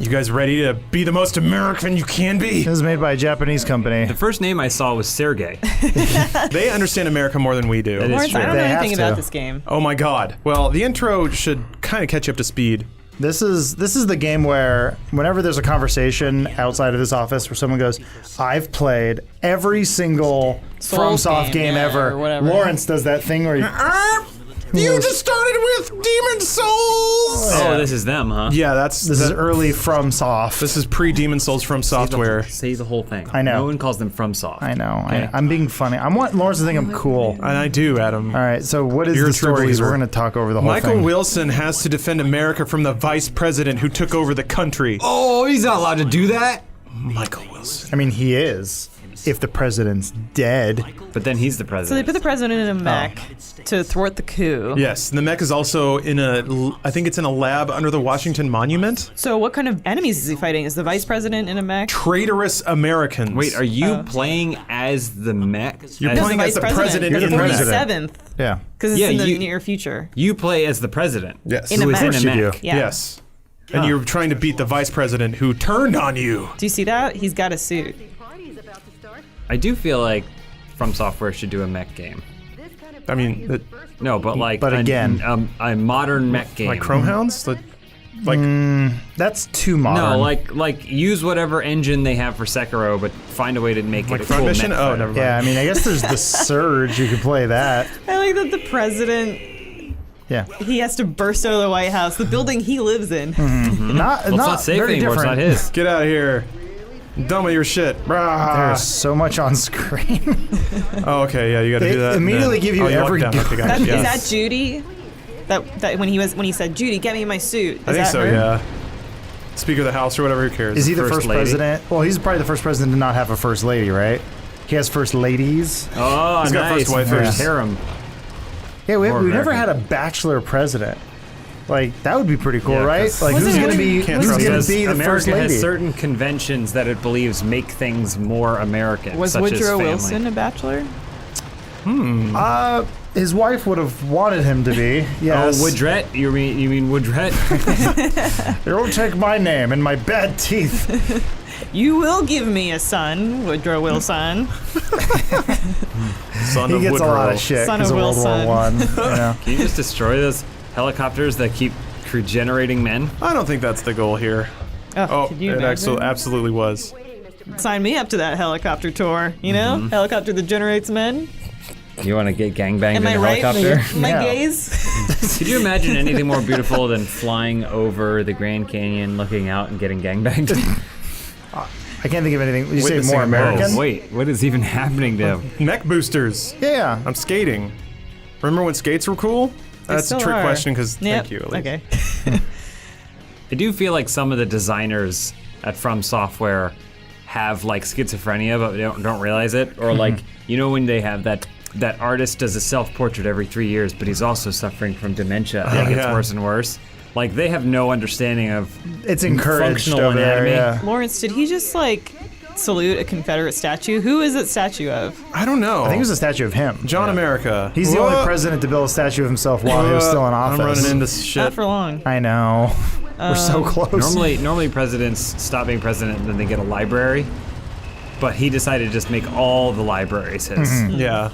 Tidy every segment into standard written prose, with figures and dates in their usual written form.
You guys ready to be the most American you can be? This is made by a Japanese company. The first name I saw was Sergey. They understand America more than we do. That is Lawrence, true. I don't know They have anything to. about this game. Oh my god. Well, the intro should kind of catch you up to speed. This is the game where whenever there's a conversation outside of this office where someone goes, I've played every single Souls FromSoft game yeah, ever. or whatever. Lawrence does that thing where You just started with Demon Souls! Oh, this is them, huh? Yeah, this is early FromSoft. This is pre-Demon Souls from software. Say the whole thing. I know. No one calls them FromSoft. I know. Okay. I'm being funny. I want Lawrence to think I'm cool. And I do, Adam. All right, so what is You're the a true story? believer. We're going to talk over the whole Michael thing. Wilson has to defend America from the vice president who took over the country. Oh, he's not allowed to do that? Michael Wilson. I mean, he is. If the president's dead. But then he's the So they president. put the president in a mech to thwart the coup. Yes, and the mech is also in I think it's in a lab under the Washington Monument. So what kind of enemies is he fighting? Is the vice president in a mech? Traitorous Americans. Wait, are you playing as the mech? You're As- playing the as vice the president You're in the the mech. 47th, Yeah. because it's Yeah, in the you- near future. You play as the president. Yes. In a Who is mech. in a Of course you mech. do. Yeah. Yes. And you're trying to beat the vice president who turned on you. Do you see that? He's got a suit. I do feel like From Software should do a mech game. I mean, No, but like But again- a modern mech game. like Chromehounds? Like, That's too modern. No, like use whatever engine they have for Sekiro, but find a way to make like it a Front cool Mission? mech Oh, fight. never mind. Yeah, I mean, I guess there's the Surge. You could play that. I like that the president, Yeah. he has to burst out of the White House, the building he lives in. Not, Well, it's not safe very anymore. different. It's not his. Get out of here. I'm done with your shit. Rah. There's so much on screen. Oh, okay, yeah, you gotta They do that. immediately give you every walk down. Okay, That, gotcha, Is yeah. that Judy? That when he said, Judy, get me my suit. Is I think that so, her? yeah. Speaker of the House or whatever, who cares? Is he the First first lady. president? Well, he's probably the first president to not have a first lady, right? He has first ladies. Oh, He's got nice. first wife First first. harem. Yeah, we More never American. had a bachelor president. Like, that would be pretty cool, Yeah, right? 'cause- Like, who's Wasn't gonna it- be Can't who's trust gonna us. be the America first lady? has certain conventions that it believes make things more American, Was such as Woodrow family. Wilson a bachelor? His wife would have wanted him to be. Yes. Oh, Woodret? You mean Woodret? Don't take my name and my bad teeth. You will give me a son, Woodrow Wilson. Son He of gets a lot Woodrow. of shit Son because of of World War Wilson. One. You know? Can you just destroy those helicopters that keep generating men? I don't think that's the goal here. Oh, could you it imagine? absolutely was. Sign me up to that helicopter tour, you know? Mm-hmm. Helicopter that generates men. You want to get gangbanged Am in I a right? helicopter? My Yeah. gaze? Could you imagine anything more beautiful than flying over the Grand Canyon, looking out, and getting gangbanged? I can't think of anything. You say Witnessing more a American? Oh, wait, what is even happening to him? Mech boosters. Yeah. I'm skating. Remember when skates were cool? That's a still trick are. question because Yep. thank you, Elyse. Okay. I do feel like some of the designers at From Software have like schizophrenia, but they don't realize it. Or like, you know, when they have that artist does a self-portrait every 3 years, but he's also suffering from dementia and it gets yeah. worse and worse. Like they have no understanding of It's encouraged functional over there, anatomy. yeah. Lawrence, did he just like salute a Confederate statue? Who is that statue of? I don't know. I think it was a statue of him. John America. He's the only president to build a statue of himself while he was still in office. I'm running into shit. Not for long. I know. We're so close. normally presidents stop being president and then they get a library. But he decided to just make all the libraries his. Yeah.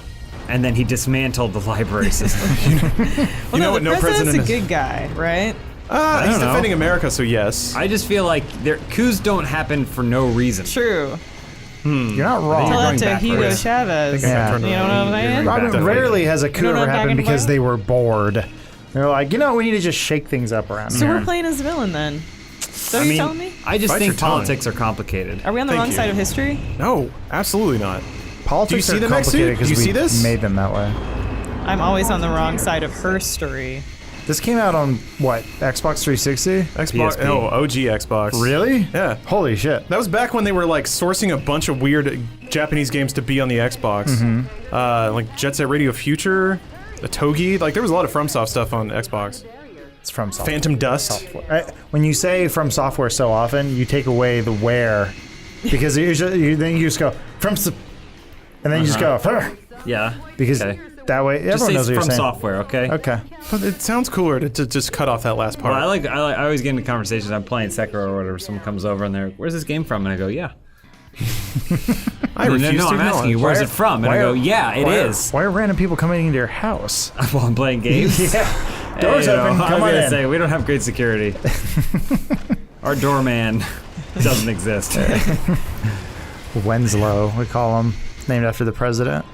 And then he dismantled the library system. Well, know what? the No president's president a is- good guy, right? He's don't know. defending America, so yes. I just feel like coups don't happen for no reason. True. You're not Tell wrong. going that to Hugo backwards. Chavez. Yeah. You know what I'm saying? I mean, Definitely. rarely has a coup know what ever I'm happened talking because about? they were bored. They're like, you know, we need to just shake things up around So here. we're playing as a villain then. So are you telling me? I just Bite think your tongue. politics are complicated. Are we on the Thank wrong you. side of history? No, absolutely not. Politics Do you see are the next suit? complicated Do you because see we this? made them that way. I'm always on the wrong side of her story. This came out on, what, Xbox 360? Xbox. PSP. Oh, OG Xbox. Really? Yeah. Holy shit. That was back when they were like sourcing a bunch of weird Japanese games to be on the Xbox. Like Jet Set Radio Future, the Togi. Like there was a lot of FromSoft stuff on Xbox. It's from software. Phantom Dust. When you say from software so often, you take away the where. Because then you just go, from, and then you just go, "Fur," Yeah. because Okay. That way, Just everyone say knows it's what from you're saying. software, okay? Okay. But it sounds cooler to just cut off that last part. Well, I always get into conversations. I'm playing Sekiro or whatever. Someone comes over and they're, "Where's this game from?" And I go, "Yeah." I refuse no, to. I'm asking you, where's it from? And I go, "Yeah, it is." Why are random people coming into your house? While I'm playing games. Yeah. Doors Hey, open. I Come was on gonna in. say we don't have great security. Our doorman doesn't exist. Winslow, we call him. Named after the president.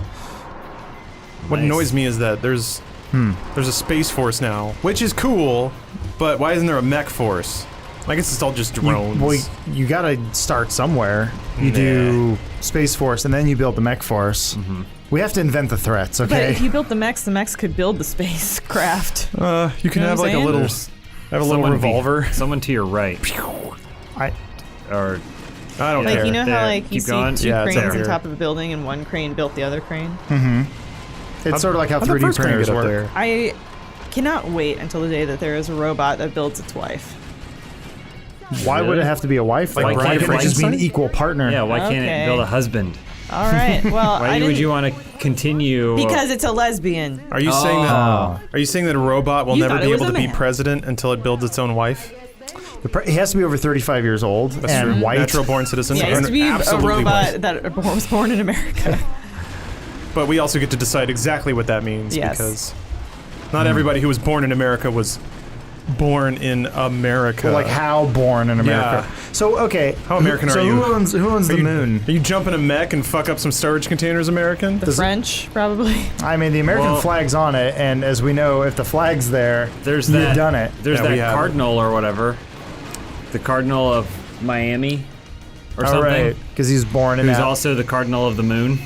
What Nice. annoys me is that there's a space force now, which is cool, but why isn't there a mech force? I guess it's all just drones. You gotta start somewhere. You do Space Force, and then you build the mech force. Mm-hmm. We have to invent the threats, But okay? if you built the mechs could build the spacecraft. You can know have what like I'm a little, saying? have a little revolver. Someone to your right. I, Or I don't Like, care. you know There. how like you Keep see going. two Yeah, it's cranes up on here. top of a building and one crane built the other crane? it's sort of like how How'd the 3D first crane printers get up work. there? I cannot wait until the day that there is a robot that builds its wife. Why would it have to be a wife? Like though? Bryan Why can't it just be an Cranston? equal partner? yeah, why can't Okay. it build a husband? All right. Well, Why I would didn't you want to continue? because it's a lesbian. Are you saying that? Oh. Are you saying that a robot will You never thought be it was able to a be man. president until it builds its own wife? He has to be over 35 years old and True. white. Natural born citizen. Yeah, it has to be a Absolutely robot white. that was born in America. But we also get to decide exactly what that means Yes. because not everybody who was born in America was born in America. Like how born in America. Yeah. So okay, How American so are you? who owns the moon? Are you jumping a mech and fuck up some storage containers, American? The French, probably. I mean, the American Well- flag's on it, and as we know, if the flag's there, There's you've that. done it. There's Yeah, we that have. cardinal or whatever. The cardinal of Miami, or All something. right, because he's born in Who's that. also the cardinal of the moon.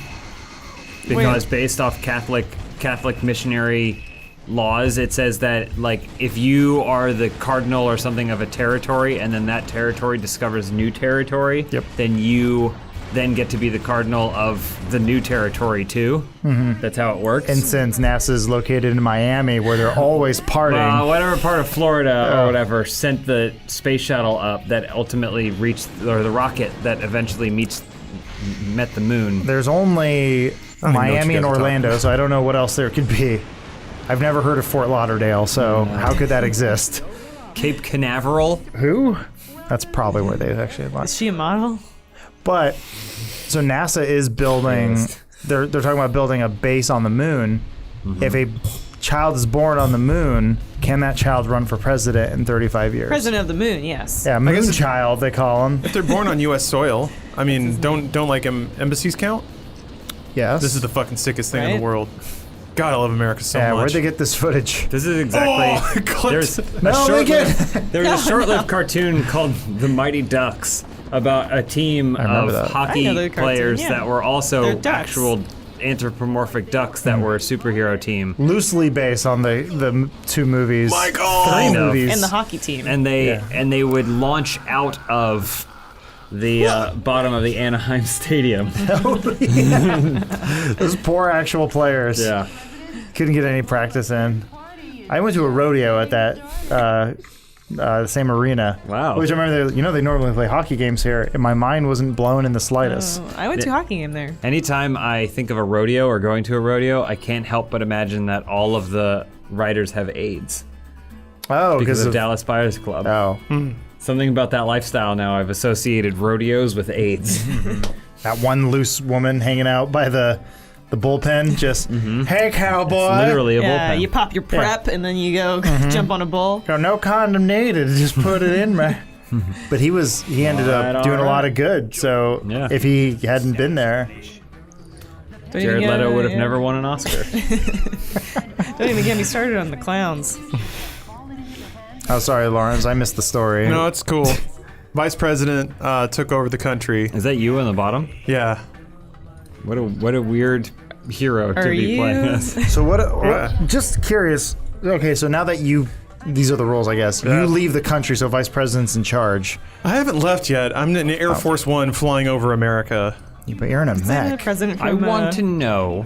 Because based off Catholic missionary laws, it says that like if you are the cardinal or something of a territory, and then that territory discovers new territory, Yep. then you then get to be the cardinal of the new territory too. Mm-hmm. That's how it works. and since NASA's located in Miami, where they're always partying, Whatever part of Florida or whatever sent the space shuttle up that ultimately reached, or the rocket that eventually met the moon. there's only even know what Miami you and guys are talking Orlando, so I don't know what else there could be. I've never heard of Fort Lauderdale, so how could that exist? Cape Canaveral. Who? That's probably where they actually Is live. she a model? But so NASA is building. They're talking about building a base on the moon. If a child is born on the moon, can that child run for president in 35 years? President of the Moon, yes. Yeah, moon child they call him. If they're born on U.S. soil, I mean, don't like embassies count? Yes. This is the fucking sickest thing in Right? the world. God, I love America so yeah. much. Where'd they get this footage? This is exactly. Clips. There's No, they short-lived, there was a short-lived cartoon called The Mighty Ducks about a team remember of that. hockey I know the cartoon, players yeah. that were They're also ducks. actual anthropomorphic ducks that were a superhero team. Loosely based on the two movies. Michael! Three Kind of. movies. And the hockey team. And they Yeah. they would launch out of the bottom of the Anaheim Stadium. Those poor actual players. Yeah. Couldn't get any practice in. I went to a rodeo at that the same arena. Wow. Which I remember, they normally play hockey games here, and my mind wasn't blown in the slightest. Oh, I went to a hockey game there. Anytime I think of a rodeo or going to a rodeo, I can't help but imagine that all of the riders have AIDS Oh, because of of Dallas Buyers Club. Oh, Something about that lifestyle now. I've associated rodeos with AIDS. that one loose woman hanging out by the bullpen, just hey cowboy, Literally a Yeah, bullpen. you pop your prep and then you go jump on a bull. Go, no condom needed. Just put it in, man. But he ended Alright, up doing a lot alright. of good. So Yeah. if he hadn't been there, Don't Jared even get- Leto would have yeah. never won an Oscar. Don't even get me started on the clowns. oh sorry, Lawrence, I missed the story. No, it's cool. Vice President took over the country. Is that you on the bottom? Yeah. What a weird hero to Are be playing you? this. So what? Yeah. Just curious. Okay, so now that these are the rules, I guess. Yeah. You leave the country, so vice president's in charge. I haven't left yet. I'm in Air Force One flying over America. Yeah, but you're in a The mech. president I from, want to know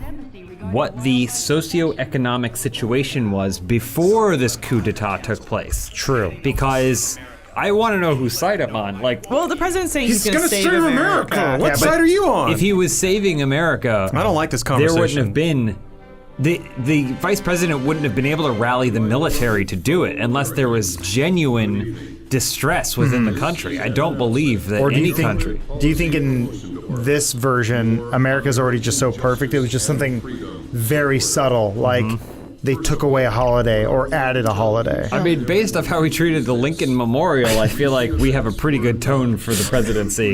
what the socioeconomic situation was before this coup d'etat took place. True. Because I want to know whose side I'm on. Like, Well, the president's saying he's, gonna save save America. America. What Yeah, but side are you on? if he was saving America, I don't like this there conversation. wouldn't have been the vice president wouldn't have been able to rally the military to do it unless there was genuine distress within the country. I don't believe that any country. Do you think in this version, America's already just so perfect? It was just something very subtle, like they took away a holiday or added a holiday. I mean, based off how we treated the Lincoln Memorial, I feel like we have a pretty good tone for the presidency.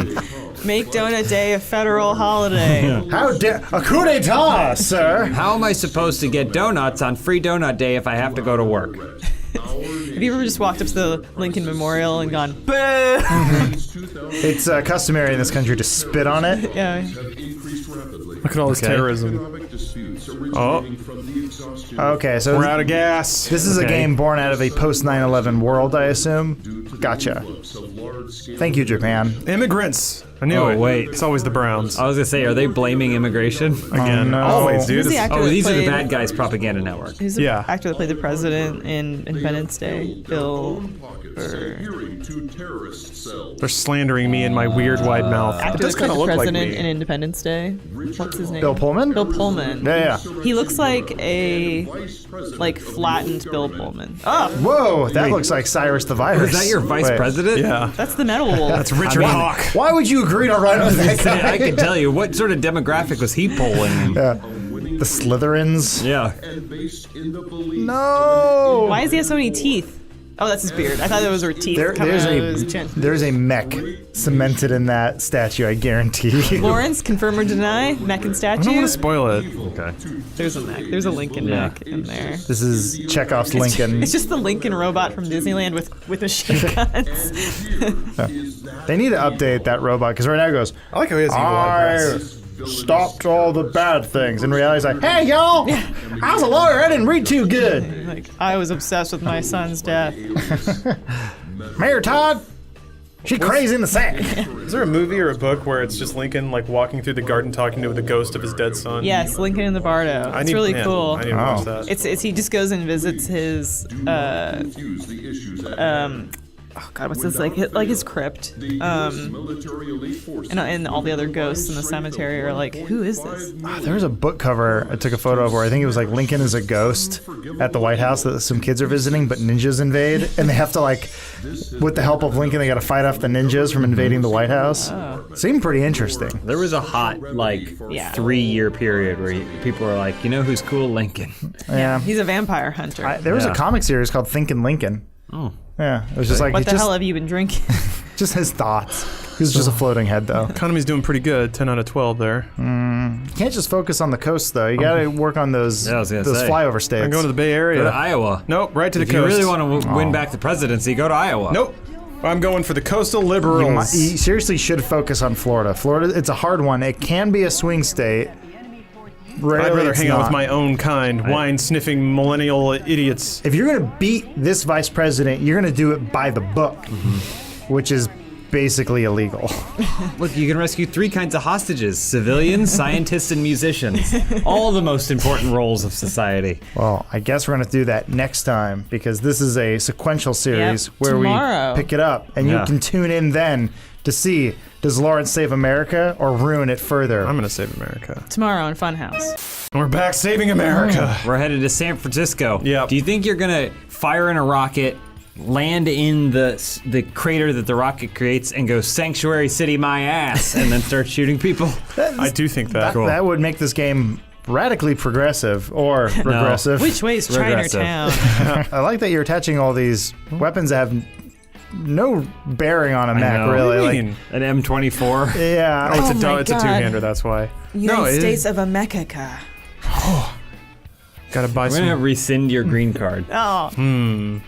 Make Donut Day a federal holiday. How dare a coup d'etat, sir? How am I supposed to get donuts on Free Donut Day if I have to go to work? Have you ever just walked up to the Lincoln Memorial and gone, boo? It's customary in this country to spit on it. Yeah. Look at all this terrorism. Oh, Okay, so we're out of gas. this is a game born out of a post 9/11 world, I assume. Gotcha. Thank you, Japan. Immigrants. I knew Oh, it. wait. It's always the Browns. I was gonna say, are they blaming immigration? Again, no. always, dude. Who's the It's- actor Oh, that these are the played- bad guys propaganda network. Who's the Yeah. actor that played the president in Independence Day? Bill. They're slandering me in my weird wide mouth. It Actor does that played kind of the look like president me. in Independence Day. What's his name? Bill Pullman? Bill Pullman. Yeah. He looks like a flattened Bill Pullman. Oh, Whoa, that looks like Cyrus the Virus. Is that your vice Wait. president? Yeah, that's the metal wolf. that's Richard Hawk. Why would you agree to run with that guy? I can tell you, what sort of demographic was he polling? The Slytherins. Yeah. No. Why does he have so many teeth? Oh, that's his beard. I thought those were teeth coming out of his chin. There's a mech cemented in that statue, I guarantee you. Lawrence, confirm or deny? Mech and I don't statue? want to spoil it. Okay. There's a mech. There's a Lincoln mech in there. This is Chekhov's Lincoln. It's just the Lincoln robot from Disneyland with machine guns. They need to update that robot, because right now it goes, I like how he has evil eyebrows. stopped all the bad things. In reality, it's like, hey, y'all, I was a lawyer. I didn't read too good. Like, I was obsessed with my son's death. Mayor Todd, she crazy in the sack. Is there a movie or a book where it's just Lincoln like walking through the garden talking to the ghost of his dead son? Yes, Lincoln in the Bardo. It's really cool. I need to watch that. It's he just goes and visits his oh god, what's this like his crypt? And all the other ghosts in the cemetery are like, who is this? There was a book cover I took a photo of where I think it was like Lincoln is a ghost at the White House that some kids are visiting, but ninjas invade, and they have to like, with the help of Lincoln, they got to fight off the ninjas from invading the White House. Seemed pretty interesting. There was a hot, 3-year period where people were like, you know who's cool? Lincoln. Yeah. He's a vampire hunter. There was a comic series called Thinkin' Lincoln. Oh. Yeah, it was just like What the hell have you been drinking? just his thoughts. He was just a floating head, though. Economy's doing pretty good. 10 out of 12 there. You can't just focus on the coast, though. You got to work on those Yeah, I was gonna those say. flyover states. I'm going to the Bay Area. Go to Iowa. Nope, right to the If you coast. really want to win back the presidency, go to Iowa. Nope. I'm going for the coastal You liberals. seriously should focus on Florida. Florida, it's a hard one. It can be a swing state. Rarely I'd rather it's hang out with not. my own kind, wine-sniffing millennial idiots. If you're going to beat this vice president, you're going to do it by the book, which is basically illegal. Look, you can rescue 3 kinds of hostages: civilians, scientists, and musicians. All the most important roles of society. Well, I guess we're going to do that next time, because this is a sequential series where Tomorrow. we pick it up, and you Yeah. can tune in then to see, does Lawrence save America or ruin it further? I'm going to save America. Tomorrow on Funhouse. We're back saving America. We're headed to San Francisco. Yep. Do you think you're gonna fire in a rocket, land in the crater that the rocket creates, and go "Sanctuary City, my ass," and then start shooting people? I do think that. Cool. That would make this game radically progressive or regressive. Which way is Regressive. Chinatown? I like that you're attaching all these weapons that have no bearing on a mech, know. really. What do Like, you mean? An M24. yeah. Oh, Oh my it's a God. two-hander, that's why. United it- States of America. Gotta buy I'm gonna some. rescind your green card. Oh, I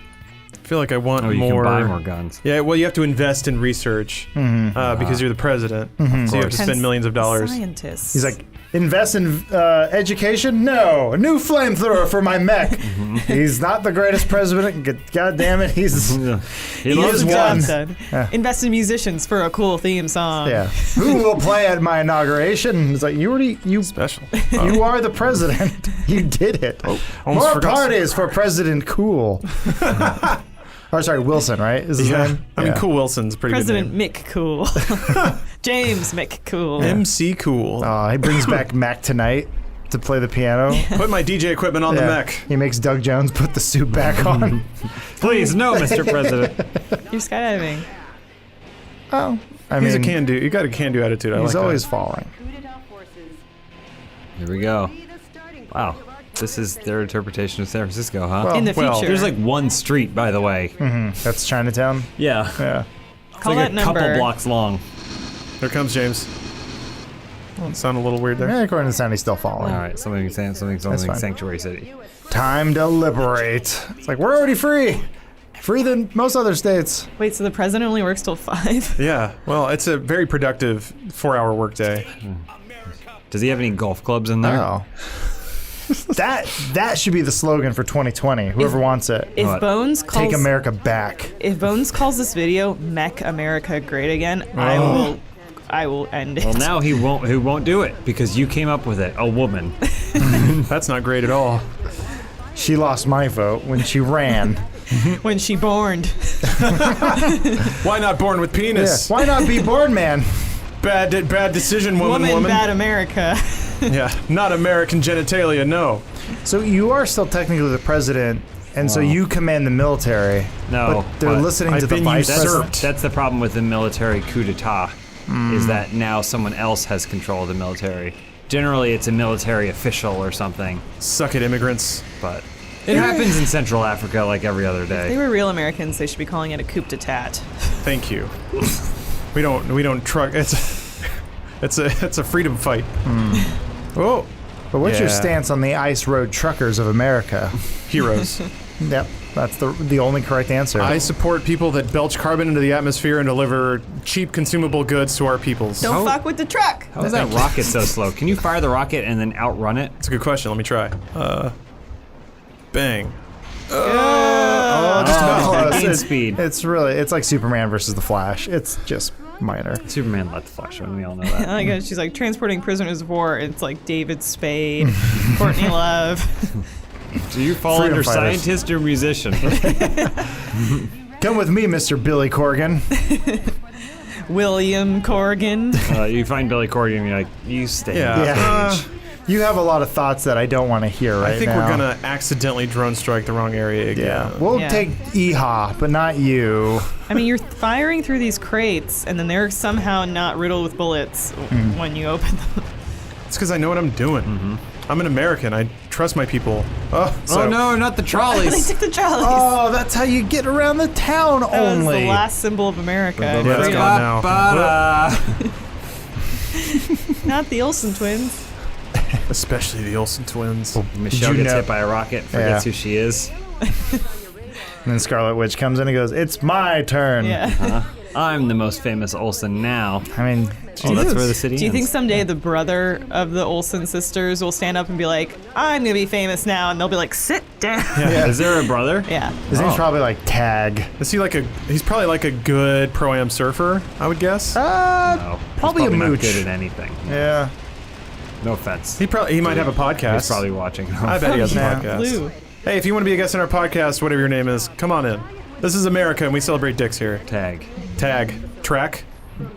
feel like I want Oh, you more. can buy more guns. Yeah, well, you have to invest in research because you're the president. So you have to spend millions of dollars. Scientists. He's like, invest in education? No. A new flamethrower for my mech. He's not the greatest president. God damn it. He's. He He loves is the guns. one. job done. Invest in musicians for a cool theme song. Yeah. Who will play at my inauguration? It's like, you Special. you are the president. You did it. almost More forgot. parties for President Cool. Or sorry, Wilson, right? Is his Yeah. name? I mean, Yeah. Cool Wilson's a pretty President good name. Mick Cool. James Mick Cool. MC Cool. He brings back Mac Tonight. to play the piano. Put my DJ equipment on the mech. He makes Doug Jones put the suit back on. Please, no, Mr. President. You're skydiving. Oh, I He's a mean, can-do. You got a can-do attitude. I he's like always that. falling. Here we go. Wow. This is their interpretation of San Francisco, huh? Well, In the well, future. There's like one street, by the way. That's Chinatown. Yeah. Yeah. It's Call like that a couple number. blocks long. Here comes James. Sound a little weird there. Yeah, according to the sound, he's still falling. All right, something fine. Sanctuary City. Time to liberate. It's like, we're already free. Free than most other states. Wait, so the president only works till 5? Yeah. Well, it's a very productive 4-hour workday. Does he have any golf clubs in there? Oh. That should be the slogan for 2020. Whoever wants it. If What? Bones calls Take America back. If Bones calls this video "Make America Great Again," I will end it. Well, now he won't do it because you came up with it, a woman. That's not great at all. She lost my vote when she ran. When she borned. Why not born with penis? Why not be born man? Bad decision, woman. Bad America. Yeah, not American genitalia, no. So you are still technically the president, and so you command the military. No, But they're but listening I've to the been vice usurped. president. That's the problem with the military coup d'etat, is that now someone else has control of the military. Generally, it's a military official or something, Suck it, immigrants. but it happens in Central Africa like every other If they day. were real Americans, they should be calling it a coup d'etat. Thank you. We don't truck. It's a freedom fight. Oh, But what's your Yeah. stance on the ice road truckers of America? heroes. Yep, that's the only correct answer. I support people that belch carbon into the atmosphere and deliver cheap consumable goods to our peoples. Don't fuck with the truck. How is that rocket so slow? Can you fire the rocket and then outrun it? That's a good question. Let me try. Bang. just about close. gain It's- speed. It's like Superman versus the Flash. It's just minor. Superman let the Flash run. We all know that. Like she's like transporting prisoners of war. It's like David Spade, Courtney Love. Do you fall Freedom under fighters. scientist or musician? Come with me, Mr. Billy Corgan. William Corgan. You find Billy Corgan and you're like, you stay. Yeah. You have a lot of thoughts that I don't want to hear right now. I think we're gonna accidentally drone strike the wrong area again. Yeah, we'll Yeah. take Eha, but not you. I mean, you're firing through these crates, and then they're somehow not riddled with bullets when you open them. It's because I know what I'm doing. I'm an American. I trust my people. Oh no, not the They trolleys. took the trolleys. Oh, that's how you get around the town that was only. the last symbol of America. Yeah, that's Freedom. gone now. Ba-ba-da. Not the Olsen twins. Especially the Olsen twins. Michelle you gets know- hit by a rocket, forgets Yeah. who she is. And then Scarlet Witch comes in and goes, "It's my turn." Yeah. I'm the most famous Olsen now. I mean, Oh, that's where the city Do you think ends. someday the brother of the Olsen sisters will stand up and be like, "I'm gonna be famous now," and they'll be like, "Sit down." Yeah. Is there a brother? Yeah. his name's probably like Tag. Is he like he's probably like a good pro-am surfer, I would guess. No, Probably he's probably a not mooch. good at anything. Yeah. No offense. He might have a podcast. He's probably watching. I bet he has a Yeah. podcast. Blue. Hey, if you want to be a guest on our podcast, whatever your name is, come on in. This is America, and we celebrate dicks here. Tag. Tag. Track.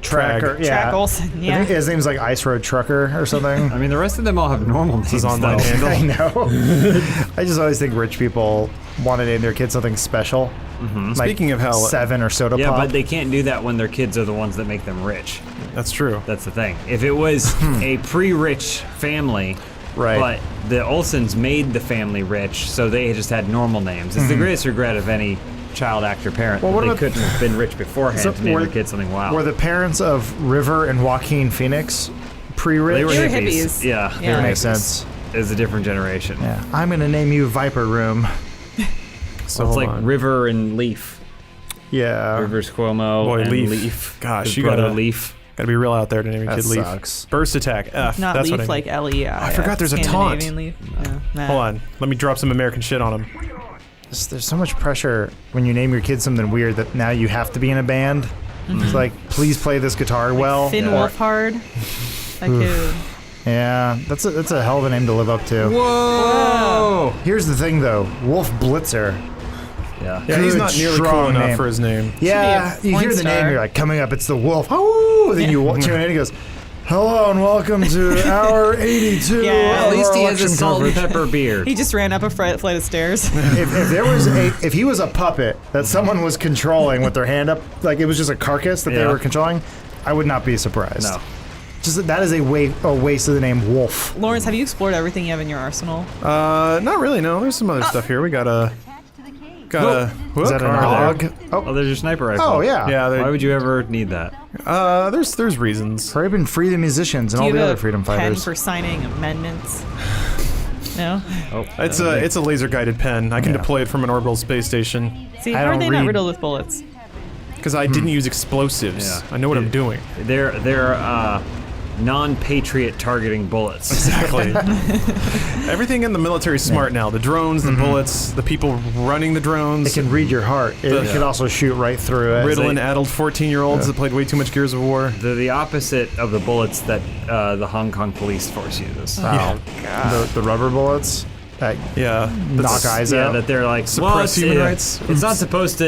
Tracker. Yeah. Track Olsen. I Yeah. think his name's like Ice Road Trucker or something. I mean, the rest of them all have normal names. His online though. handle. I know. I just always think rich people want to name their kids something special. Like Speaking of hell, 7 or Soda Yeah, Pop. but they can't do that when their kids are the ones that make them rich. that's true. That's the thing. If it was a pre-rich family, Right. but the Olsens made the family rich, so they just had normal names. It's the greatest regret of any child actor parent. Well, that what they about- couldn't have been rich beforehand So to name were- their kid something wild. Were the parents of River and Joaquin Phoenix pre-rich? They were They were hippies. hippies. Yeah, Yeah. they were Makes hippies. sense. It's a different generation. Yeah. I'm going to name you Viper Room. So It's hold like on. River and Leaf. Yeah. Rivers Cuomo Boy, and Leaf. Leaf. Gosh, His you brother gotta- Leaf. Gotta be real out there to name your That kid Leaf. sucks. Burst attack. F. Not That's what I Leaf mean. like L-E-I. I forgot there's a taunt. Scandinavian Leaf. Yeah. Nah. Hold on. Let me drop some American shit on him. There's so much pressure when you name your kid something weird that now you have to be in a band. It's like, please play this guitar well. Finn Yeah. Wolfhard. That kid. Yeah, that's a hell of a name to live up to. Whoa! Here's the thing, though. Wolf Blitzer. Yeah. Yeah, he's Good, not nearly cool strong enough name. for his name. Yeah, Should be a you hear porn the name, star. you're like, coming up, it's the wolf. Oh, then you tune in, and he goes, Hello and welcome to hour 82. Yeah. At least he has a election salt and coverage. pepper beard. He just ran up a flight of stairs. If he was a puppet that someone was controlling with their hand up, like it was just a carcass that they Yeah. were controlling, I would not be surprised. No. Just that is a waste of the name Wolf. Lawrence, have you explored everything you have in your arsenal? Not really. No, there's some other stuff here. We got a. Is that an Car dog? Oh, there's your sniper rifle. Oh yeah. Yeah, Why would you ever need that? there's reasons. Hurry up and free the musicians and Do all you the have other a freedom pen fighters. for signing amendments? No? Oh, It's a laser guided pen. I can Yeah. deploy it from an orbital space station See, I how are don't they not read- riddled with bullets? because I didn't use explosives. Yeah. I know what I'm doing. They're non-patriot targeting bullets. Exactly. Everything in the military is smart now. The drones, the bullets, the people running the drones. It can read your heart. It can also shoot right through it. Riddling addled 14-year-olds that played way too much Gears of War. They're the opposite of the bullets that the Hong Kong police force uses. Wow. The rubber bullets that Yeah. knock eyes Yeah, out. that they're like Suppress human rights. It's not supposed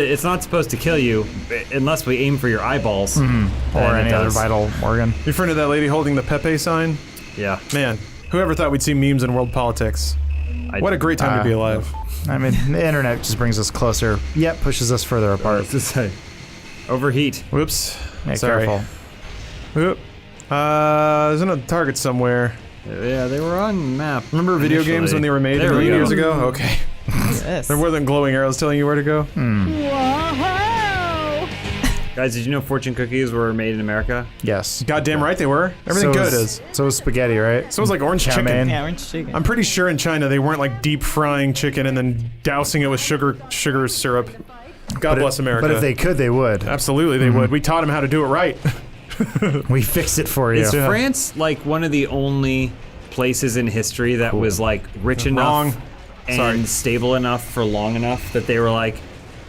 to kill you unless we aim for your eyeballs or And any it other does. vital organ. You friend of that lady holding the Pepe sign? Yeah, Man, whoever thought we'd see memes in world politics? What a great time to be alive. I mean, the internet just brings us closer, yet pushes us further apart. to say. Overheat. Whoops. Yeah, Sorry. careful. Whoop. There's another target somewhere. Yeah, they were on map. Remember video initially. games when they were made There a we million go. years ago? Okay. Yes. There wasn't glowing arrows telling you where to go? Guys, did you know fortune cookies were made in America? Yes. Goddamn right they were. Everything good is. So is spaghetti, right? So it was like orange Chow chicken. mein. Yeah, orange chicken. I'm pretty sure in China they weren't like deep frying chicken and then dousing it with sugar syrup. God bless America. But if they could, they would. Absolutely they would. We taught them how to do it right. We fixed it for you. Is France like one of the only places in history that was like rich enough Wrong. and Sorry. stable enough for long enough that they were like,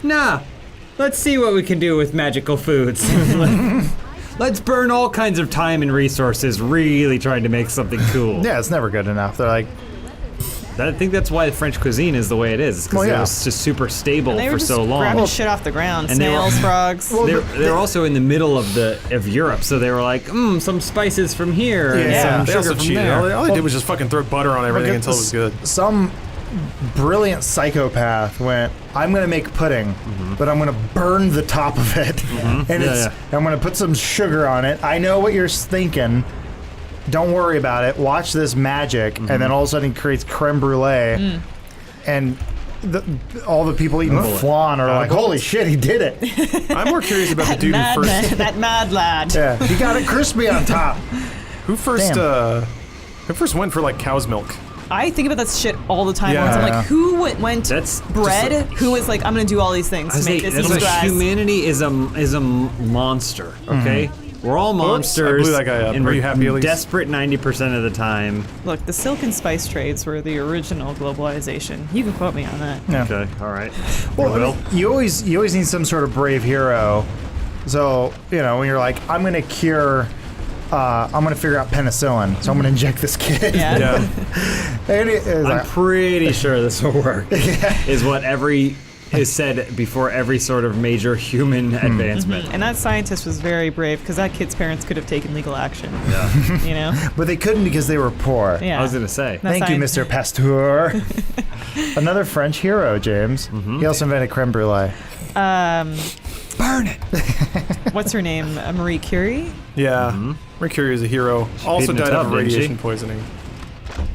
nah, let's see what we can do with magical foods. Let's burn all kinds of time and resources really trying to make something cool. Yeah, it's never good enough. They're like, I think that's why French cuisine is the way it is, because Well, yeah. it was just super stable they were for just so long. grabbing shit off the ground. And they were- Snails, frogs. They're also in the middle of Europe, so they were like, some spices from here and Yeah. some They sugar also from cheated. there. All they did was just fucking throw butter on everything until it was good. Some brilliant psychopath went, I'm going to make pudding, but I'm going to burn the top of it. And Yeah, I'm going to put some sugar on it. I know what you're thinking. Don't worry about it. Watch this magic. And then all of a sudden he creates creme brulee. And all the people eating flan are like, holy shit, he did it. I'm more curious about the dude Mad who first man, that mad lad. Yeah, he got it crispy on top. who first went for like cow's milk. I think about that shit all the time. Yeah. I'm like, who went That's bread? just Who was like, I'm gonna do all these things to make this that's easy like grass. humanity is a monster. Okay, we're all monsters. I blew that guy up. And Are we're you happy, Elyse? desperate 90% of the time. Look, the silk and spice trades were the original globalization. You can quote me on that. Yeah. Okay, all right. Well, Will. I mean, you always need some sort of brave hero. So, when you're like, I'm going to cure, I'm going to figure out penicillin, so I'm going to inject this kid. Yeah. Yeah. And it is I'm like, pretty sure this will work. Is what is said before every sort of major human advancement. And that scientist was very brave because that kid's parents could have taken legal action. Yeah. You know? but they couldn't because they were poor. Yeah. I was gonna say. That Thank you, science- Mr. Pasteur. Another French hero, James. He also invented creme brulee. Burn it. What's her name? Marie Curie? Yeah. Marie Curie is a hero. Also in a died tub, of didn't she? radiation poisoning.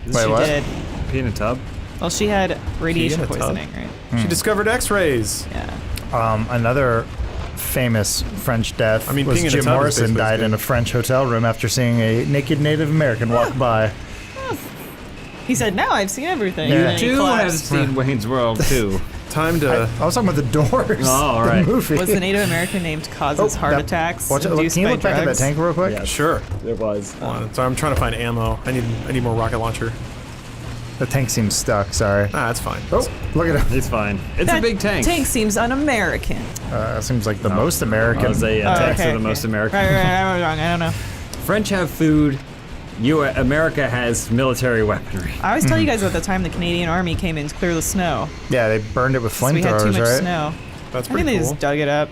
Wait, She what? did. Pee in a tub. Well, she had radiation a tub. poisoning, right? She discovered X-rays. Yeah. Another famous French death I mean, was peeing in a Jim tub is Morrison basically died in a good. French hotel room after seeing a naked Native American walk by. He said, "Now I've seen everything." Yeah. And then he You have collapsed. seen Wayne's World too. Time to. I was talking about the Doors. Oh, all the right. movie. Was the Native American named causes heart that- attacks Watch it. Look, induced can you by look back at that drugs? tank real quick? Yeah. Sure. There was. Hold on. Sorry, I'm trying to find ammo. I need more rocket launcher. The tank seems stuck. Sorry. That's fine. Oh, look at him. It's fine. It's That a big tank. Tank seems un-American. Seems like the most American. I was a tanks okay, are the most American. Right, I was wrong. I don't know. French have food. America has military weaponry. I always tell you guys about the time the Canadian Army came in to clear the snow. Yeah, they burned it with So we had too flamethrowers, much right? snow. That's I think pretty they cool. just dug it up.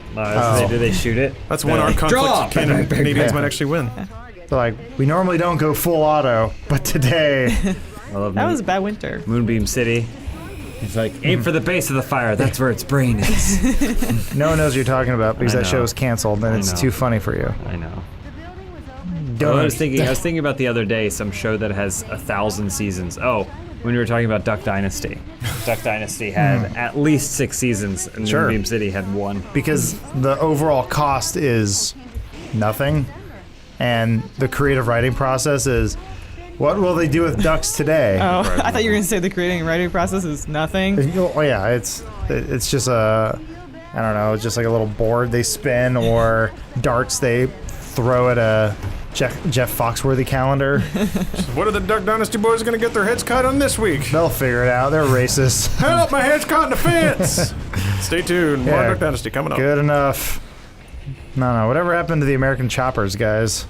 Do they shoot it? That's one armed conflict. Draw! Canadians Yeah. might actually win. They're like, we normally don't go full auto, but today. I love That was a bad winter. Moonbeam City. It's like, aim for the base of the fire. That's where its brain is. No one knows what you're talking about because I that know. show was canceled and I it's know. too funny for you. I know. Don't I was thinking about the other day some show that has 1,000 seasons. Oh, when we were talking about Duck Dynasty. Duck Dynasty had at least 6 seasons, and Sure. Moonbeam City had 1. Because the overall cost is nothing, and the creative writing process is, what will they do with ducks today? Oh, I thought you were going to say the creating and writing process is nothing. Oh yeah, it's just a, I don't know, just like a little board they spin or darts they throw at a Jeff Foxworthy calendar. What are the Duck Dynasty boys gonna get their heads cut on this week? They'll figure it out. They're racist. Help! My head's caught in the fence. Stay tuned. More Yeah. Duck Dynasty coming up. Good enough. No, whatever happened to the American choppers, guys?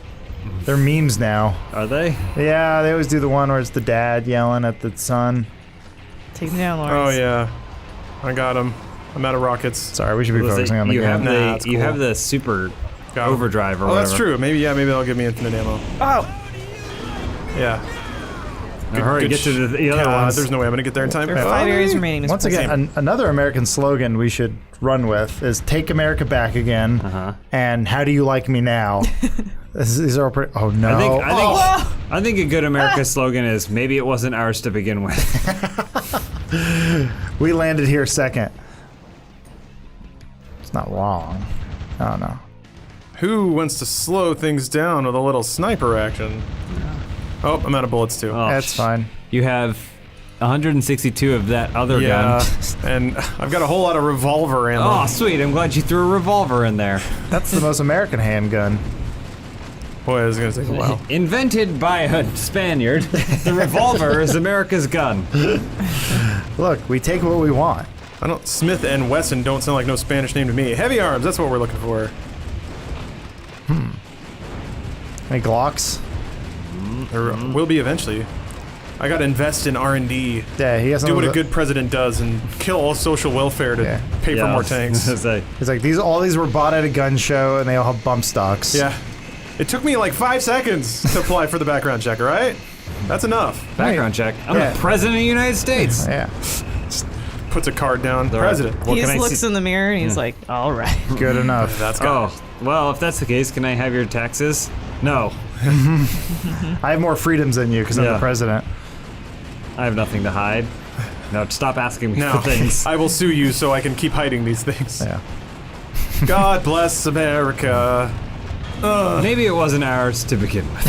They're memes now. Are they? Yeah, they always do the one where it's the dad yelling at the son. Take me down, Oh Lawrence. yeah, I got him. I'm out of rockets. Sorry, we should be Was it- focusing on the you game. have Nah, it's the you cool. have the super Got him. overdrive or Oh, whatever. that's true. Maybe they'll give me infinite ammo. Oh, Yeah. Now hurry, get to the other ones. There's no way I'm gonna get there in time. there are 5 areas remaining. Mr. Once again, another American slogan we should run with is "Take America Back Again." Uh-huh. And how do you like me now? These are all pretty. Oh no! I think a good America slogan is maybe it wasn't ours to begin with. We landed here second. It's not wrong. I don't know. Who wants to slow things down with a little sniper action? Oh, I'm out of bullets too. Oh, That's fine. You have 162 of that other yeah, gun. and I've got a whole lot of revolver ammo. Oh, sweet. I'm glad you threw a revolver in there. That's the most American handgun. Boy, this is gonna take a while. Invented by a Spaniard, the revolver is America's gun. Look, we take what we want. I don't. Smith and Wesson don't sound like no Spanish name to me. Heavy arms. That's what we're looking for. Any Glocks? Or will be eventually. I gotta invest in R&D. Yeah, he has Do some what of a the- good president does and kill all social welfare to Yeah. pay for more tanks. He's like, all these were bought at a gun show, and they all have bump stocks. Yeah. It took me like 5 seconds to apply for the background check, all right? That's enough. Background check. I'm Yeah. the president of the United States. Yeah. Puts a card down. President. What he can just I looks see? in the mirror and he's like, all right. Good enough. That's got Oh, well, if that's the case, can I have your taxes? No, I have more freedoms than you because I'm Yeah. the president. I have nothing to hide. No, stop asking me No, for things. I will sue you so I can keep hiding these things. Yeah. God bless America. Maybe it wasn't ours to begin with.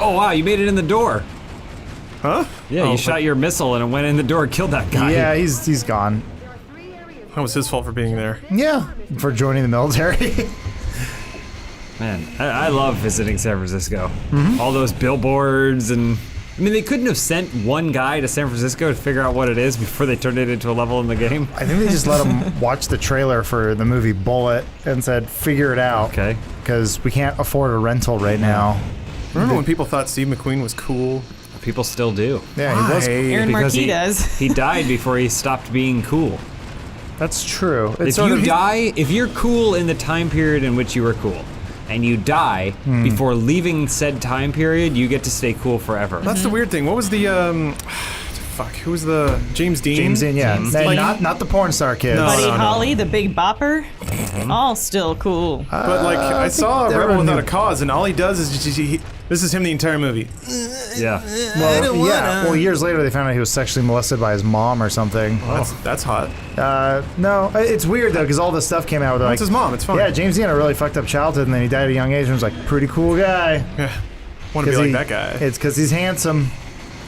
Oh, wow, you made it in the door. Huh? Yeah, Oh, you shot your missile and it went in the door, killed that guy. Yeah, he's gone. That was his fault for being there. Yeah. For joining the military. Man, I love visiting San Francisco. Mm-hmm. All those billboards and... I mean, they couldn't have sent one guy to San Francisco to figure out what it is before they turned it into a level in the game. I think they just let him watch the trailer for the movie Bullet and said, figure it out. Okay. Because we can't afford a rental right now. Remember when people thought Steve McQueen was cool? People still do. Yeah, he was. Aaron Because Marquis does. he died before he stopped being cool. That's true. It's If sort you of- die, if you're cool in the time period in which you were cool, and you die before leaving said time period, you get to stay cool forever. That's the weird thing. What was the fuck? Who was the James Dean? James Dean, yeah. James No, Dean. not the porn star kids. No. Buddy Holly, the big bopper, all still cool. But like, I saw they're Rebel Without new. a Cause, and all he does is this is him the entire movie. Yeah. Well, yeah. Well, years later, they found out he was sexually molested by his mom or something. That's hot. No, it's weird though, because all this stuff came out with like. That's his mom. It's fine. Yeah, James Dean had a really fucked up childhood, and then he died at a young age, and was like, pretty cool guy. Yeah. Want to be 'Cause like he- that guy. It's because he's handsome,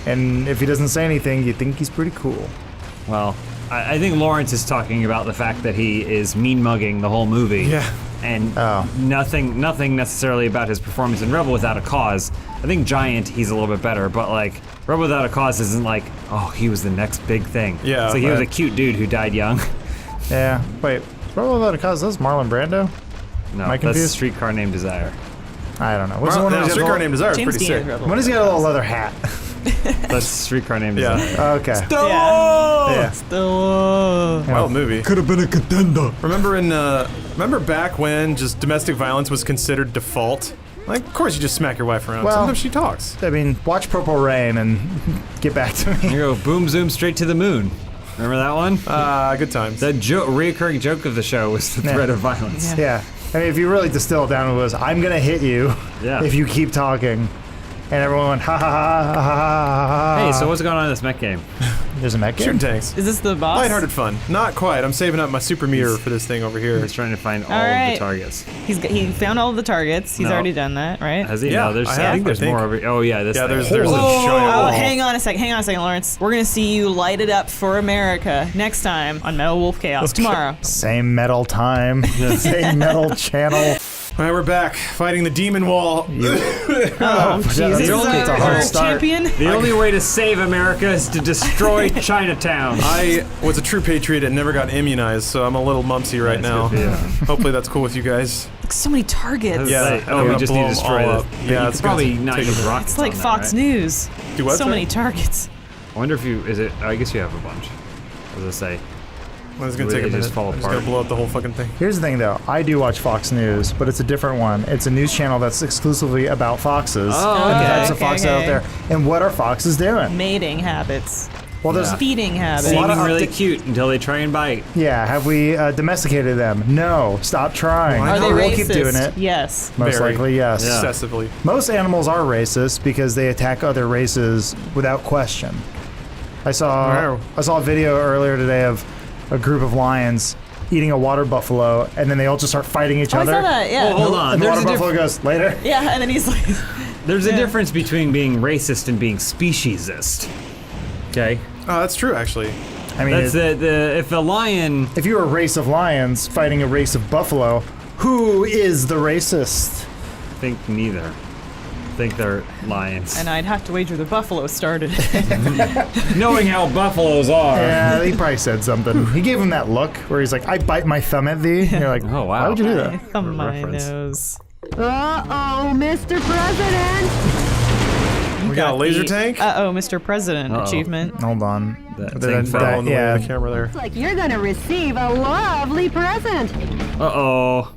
and if he doesn't say anything, you think he's pretty cool. Well, I think Lawrence is talking about the fact that he is mean mugging the whole movie. Yeah. And Oh. nothing necessarily about his performance in Rebel Without a Cause. I think Giant, he's a little bit better, but like Rebel Without a Cause isn't like, oh, he was the next big thing. Yeah, it's like he was a right. cute dude who died young. Yeah. Wait, Rebel Without a Cause, that's Marlon Brando? No, Am I that's confused? Streetcar Named Desire. I don't know. What's the one Now, where he's got Streetcar the- Named Desire is James pretty Dean sick. is Rebel. when he's got a little leather hat? That's streetcar name Yeah. design. Okay. Yeah. Yeah. Wild movie. Could have been a contender. Remember back when just domestic violence was considered default? Like, of course you just smack your wife around. Well- Sometimes she talks. I mean, watch Purple Rain and get back to me. Here you go, boom, zoom, straight to the moon. Remember that one? Good times. The reoccurring joke of the show was the Yeah. threat of violence. Yeah. I mean, if you really distill it down, it was, I'm going to hit you Yeah. if you keep talking. And everyone went, ha ha ha ha ha ha. Hey, so what's going on in this mech game? There's a mech game? Shooting tanks. Is this the boss? Lighthearted fun. Not quite. I'm saving up my super meter for this thing over here. He's trying to find all All of right. the targets. He found all the targets. He's No. already done that, right? Has he? Yeah, no, there's, I I, have, think there's I think. more over. Oh yeah, this. Yeah, thing. there's a giant Oh, wall. hang on a second, Lawrence. We're gonna see you light it up for America next time on Metal Wolf Chaos tomorrow. Same metal time, same metal channel. All right, we're back fighting the demon wall. Oh, That's Jesus. This is it's a our hard start. champion. The only way to save America is to destroy Chinatown. I was a true patriot and never got immunized, so I'm a little mumsy right That's now. good for you. Hopefully that's cool with you guys. So many targets. Yeah. Like, I'm oh, we gonna just blow need to them destroy all the. up. Yeah, Yeah, you it's could probably gonna not take use a- rockets. It's like on that, Fox right? News. Do what, So sir? many targets. I wonder if you is it. I guess you have a bunch. What does it say? Well, it's gonna Would take a it minute. just fall I'm just apart? gonna blow up the whole fucking thing. Here's the thing, though. I do watch Fox News, but it's a different one. It's a news channel that's exclusively about foxes Oh, and the okay. types of foxes out there. And what are foxes doing? Mating habits. Well, there's Feeding habits. A lot of Seeming really upda- cute until they try and bite. yeah. Have we domesticated them? No. Stop trying. Why Are they We'll racist? keep doing it. Yes. Most Very. likely, yes. Yeah. Excessively. Most animals are racist because they attack other races without question. I saw a video earlier today of a group of lions eating a water buffalo, and then they all just start fighting each Oh, I other. saw that, yeah. Oh, hold on. And the There's water a buffalo goes, later. Yeah, and then he's like, There's a Yeah. difference between being racist and being speciesist. Okay. Oh, that's true, actually. I mean, That's the if a lion. if you're a race of lions fighting a race of buffalo, who is the racist? I think neither. I think they're lions. and I'd have to wager the buffalo started. Knowing how buffaloes are. Yeah, he probably said something. He gave him that look where he's like, I bite my thumb at thee. And you're like, Oh, wow. why would you do I that? thumb my Reference. nose. Uh-oh, Mr. President! We got a laser tank. Uh-oh, Mr. President Uh-oh. achievement. Hold on. That Did thing fell On the way yeah. to the camera there. Looks like you're gonna receive a lovely present. Uh-oh.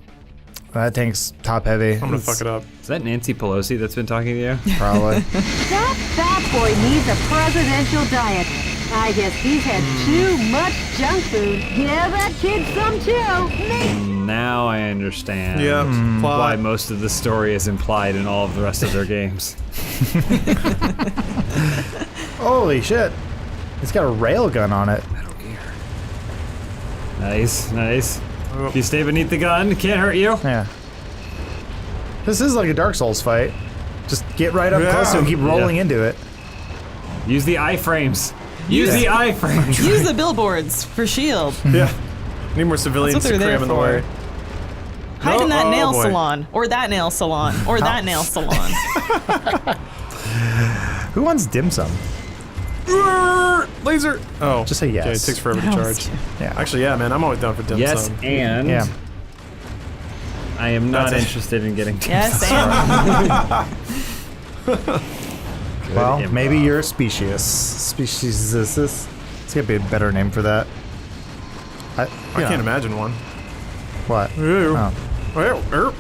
That tank's top heavy. I'm gonna fuck it up. Is that Nancy Pelosi that's been talking to you? Probably. That fat boy needs a presidential diet. I guess he's had too much junk food. Give that kid some too. Now I understand Yeah. Plot. why most of the story is implied in all of the rest of their games. Holy shit. It's got a rail gun on it. Nice, nice. If you stay beneath the gun, it can't hurt you. Yeah. This is like a Dark Souls fight. Just get right up Yeah. close and keep rolling Yeah. into it. Use the iframes. Use the iframes. Use the billboards for shield. Yeah. Need more civilians That's what to they're cram in there the for. way. Hide in that Oh, nail boy. salon. Or that nail salon. Or that nail salon. Who wants dim sum? Laser. Oh. Just say yes. Okay, it takes forever to That was charge. stupid. Yeah. Actually, yeah, man, I'm always down for dim Yes, sum. and Yeah. I am not That's it. interested in getting Yes, and Well, improv. maybe you're a species. Species is this? It's gotta be a better name for that. I can't imagine one. What? Ew. Oh.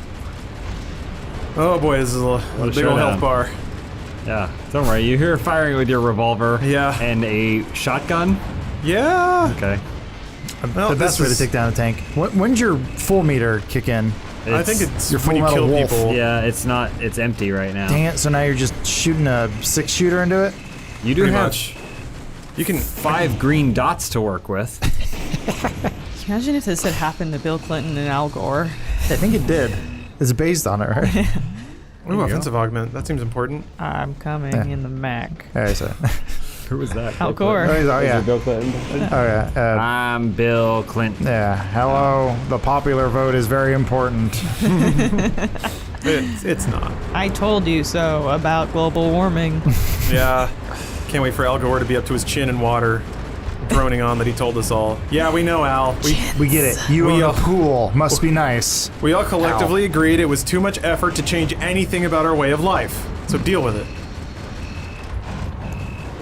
Oh boy, this is a big old showdown. health bar. Yeah, don't worry. You hear firing with your revolver. Yeah. And a shotgun. Yeah. Okay. Well, The best way to take down a tank. When's your full meter kick in? I think it's Your when you Full kill Metal Wolf. people. Yeah, it's not. It's empty right now. Dang it, so now you're just shooting a 6-shooter into it? You do Pretty have much. You can 5 green dots to work with. imagine if this had happened to Bill Clinton and Al Gore. I think it did. It's based on it, right? Ooh, offensive augment. That seems important. I'm coming Yeah. in the Mac. Alright, so. Who was that? Al Gore. Oh, yeah. Bill Clinton. Oh, yeah. I'm Bill Clinton. Yeah. Hello. The popular vote is very important. It's not. I told you so about global warming. Yeah. Can't wait for Al Gore to be up to his chin in water, droning on that he told us all. Yeah, we know, Al. We get it. You We own a all- pool. Must be nice. We all collectively agreed it was too much effort to change anything about our way of life. So deal with it.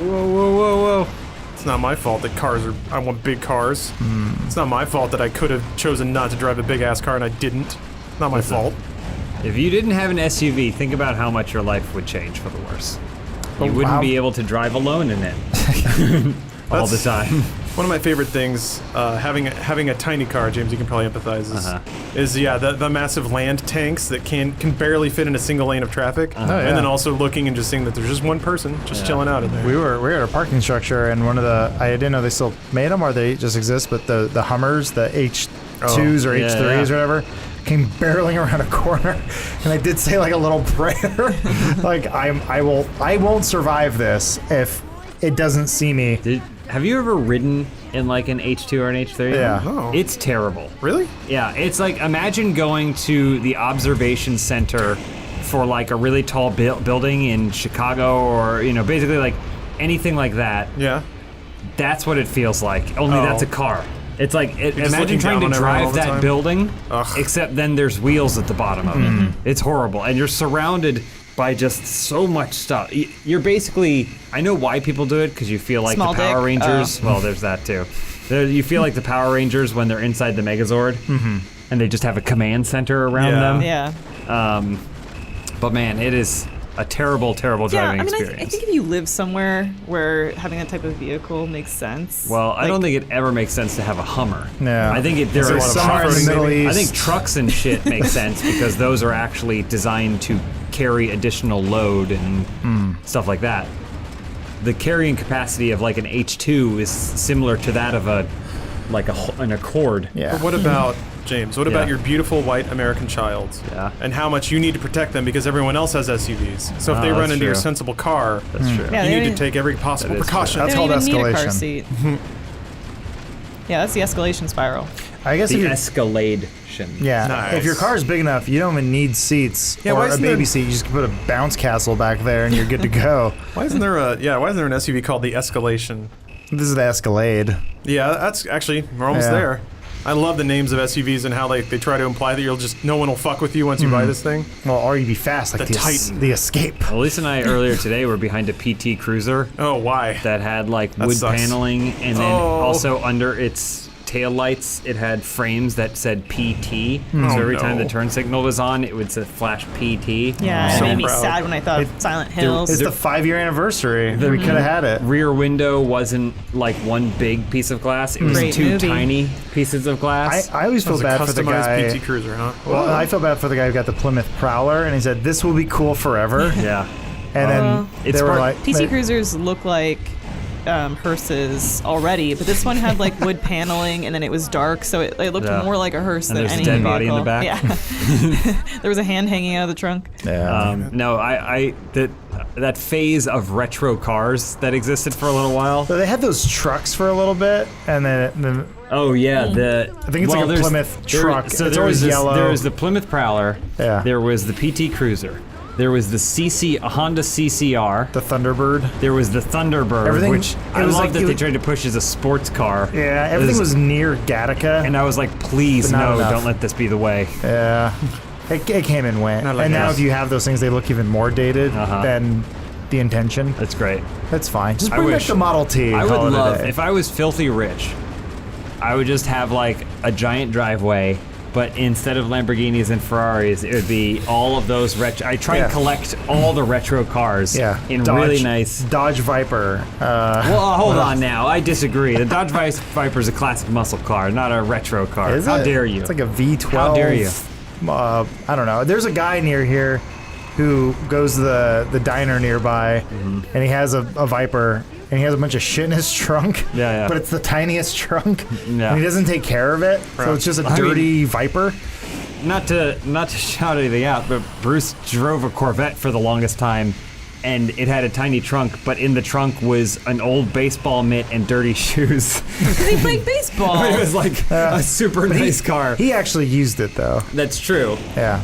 Whoa. It's not my fault that I want big cars. It's not my fault that I could have chosen not to drive a big ass car and I didn't. Not my fault. If you didn't have an SUV, think about how much your life would change for the worse. You wouldn't be able to drive alone in it all the time. One of my favorite things, having a tiny car, James, you can probably empathize, is the massive land tanks that can barely fit in a single lane of traffic, and then also looking and just seeing that there's just one person just chilling out in there. We were at a parking structure, and I didn't know they still made them or they just exist, but the Hummers, the H2s or H3s or whatever, came barreling around a corner, and I did say like a little prayer, like I won't survive this if it doesn't see me. Have you ever ridden in like an H2 or an H3? Yeah. Oh. It's terrible. Really? Yeah, it's like, imagine going to the observation center for like a really tall building in Chicago or, basically like anything like that. Yeah. That's what it feels like, only that's a car. It's like, imagine trying to drive that building, except then there's wheels at the bottom of it. It's horrible, and you're surrounded by just so much stuff. You're basically, I know why people do it, because you feel like Small the Power dick. Rangers. Well, there's that too. You feel like the Power Rangers when they're inside the Megazord, and they just have a command center around them. Yeah. But man, it is a terrible, terrible driving experience. I think if you live somewhere where having that type of vehicle makes sense. Well, I don't think it ever makes sense to have a Hummer. No. I think there are somewhere in the Middle East. I think trucks and shit make sense because those are actually designed to carry additional load and stuff like that. The carrying capacity of like an H2 is similar to that of an Accord. Yeah. But what about, James, what about your beautiful white American child? Yeah. And how much you need to protect them because everyone else has SUVs. So if they run that's into your true. sensible car, That's true. Yeah, you they need to don't take every possible That is precaution. They That's don't called even need a car escalation. seat. Yeah, that's the escalation spiral. I guess The if you're, Escalade. yeah, Nice. if your car is big enough, you don't even need seats Yeah, why or a isn't baby there- seat. You just put a bounce castle back there and you're good to go. Why isn't there an SUV called the Escalation? This is the Escalade. Yeah, that's actually, we're almost Yeah. there. I love the names of SUVs and how they try to imply that no one will fuck with you once you buy this thing. Well, or you'd be fast, like The Titan. the Escape. Elyse and I earlier today were behind a PT Cruiser Oh, why? that had like That wood sucks. paneling, and then Oh. also under its tail lights it had frames that said PT. Oh, So every time no. the turn signal was on, it would flash PT. Yeah, it So made me proud. sad when I thought of Silent Hills. It's the 5-year anniversary. We could have had it. Rear window wasn't like one big piece of glass; it was Great two movie. tiny pieces of glass. I always feel It's a bad for the customized guy. PT Cruiser, huh? Well, I feel bad for the guy who got the Plymouth Prowler, and he said this will be cool forever. Yeah. And then It's they were part- like, PT Cruisers look like hearses already, but this one had like wood paneling, and then it was dark, so it looked Yeah. more like a hearse And than there's a any dead body in the vehicle. back. Yeah, there was a hand hanging out of the trunk. Yeah. No, that phase of retro cars that existed for a little while. So they had those trucks for a little bit, and then Oh yeah, I think it's like a there's- Plymouth truck. So It's there always was yellow. There was the Plymouth Prowler. Yeah. There was the PT Cruiser. There was the Honda CCR. the Thunderbird. There was the Thunderbird, Everything- which it I was love like- that it they was- tried to push as a sports car. Yeah, everything was near Gattaca. And I was like, please, But not no, enough. don't let this be the way. Yeah. It came and went. Not like And now us. if you have those things, they look even more dated than the intention. That's great. That's fine. Just I bring back wish- the Model T. I would call it a love, day. if I was filthy rich, I would just have like a giant driveway, but instead of Lamborghinis and Ferraris, it would be all of those retro. I try and collect all the retro cars in really nice. Dodge Viper. Well, hold on now. I disagree. The Dodge Viper is a classic muscle car, not a retro car. Is How it? dare you? It's like a V12. How dare you? I don't know. There's a guy near here who goes to the diner nearby, and he has a Viper, and he has a bunch of shit in his trunk. Yeah. But it's the tiniest trunk, Yeah. and he doesn't take care of it, so it's just a dirty Viper. Not to shout anything out, but Bruce drove a Corvette for the longest time, and it had a tiny trunk, but in the trunk was an old baseball mitt and dirty shoes. Because he played baseball. It was like a super nice car. He actually used it though. That's true. Yeah,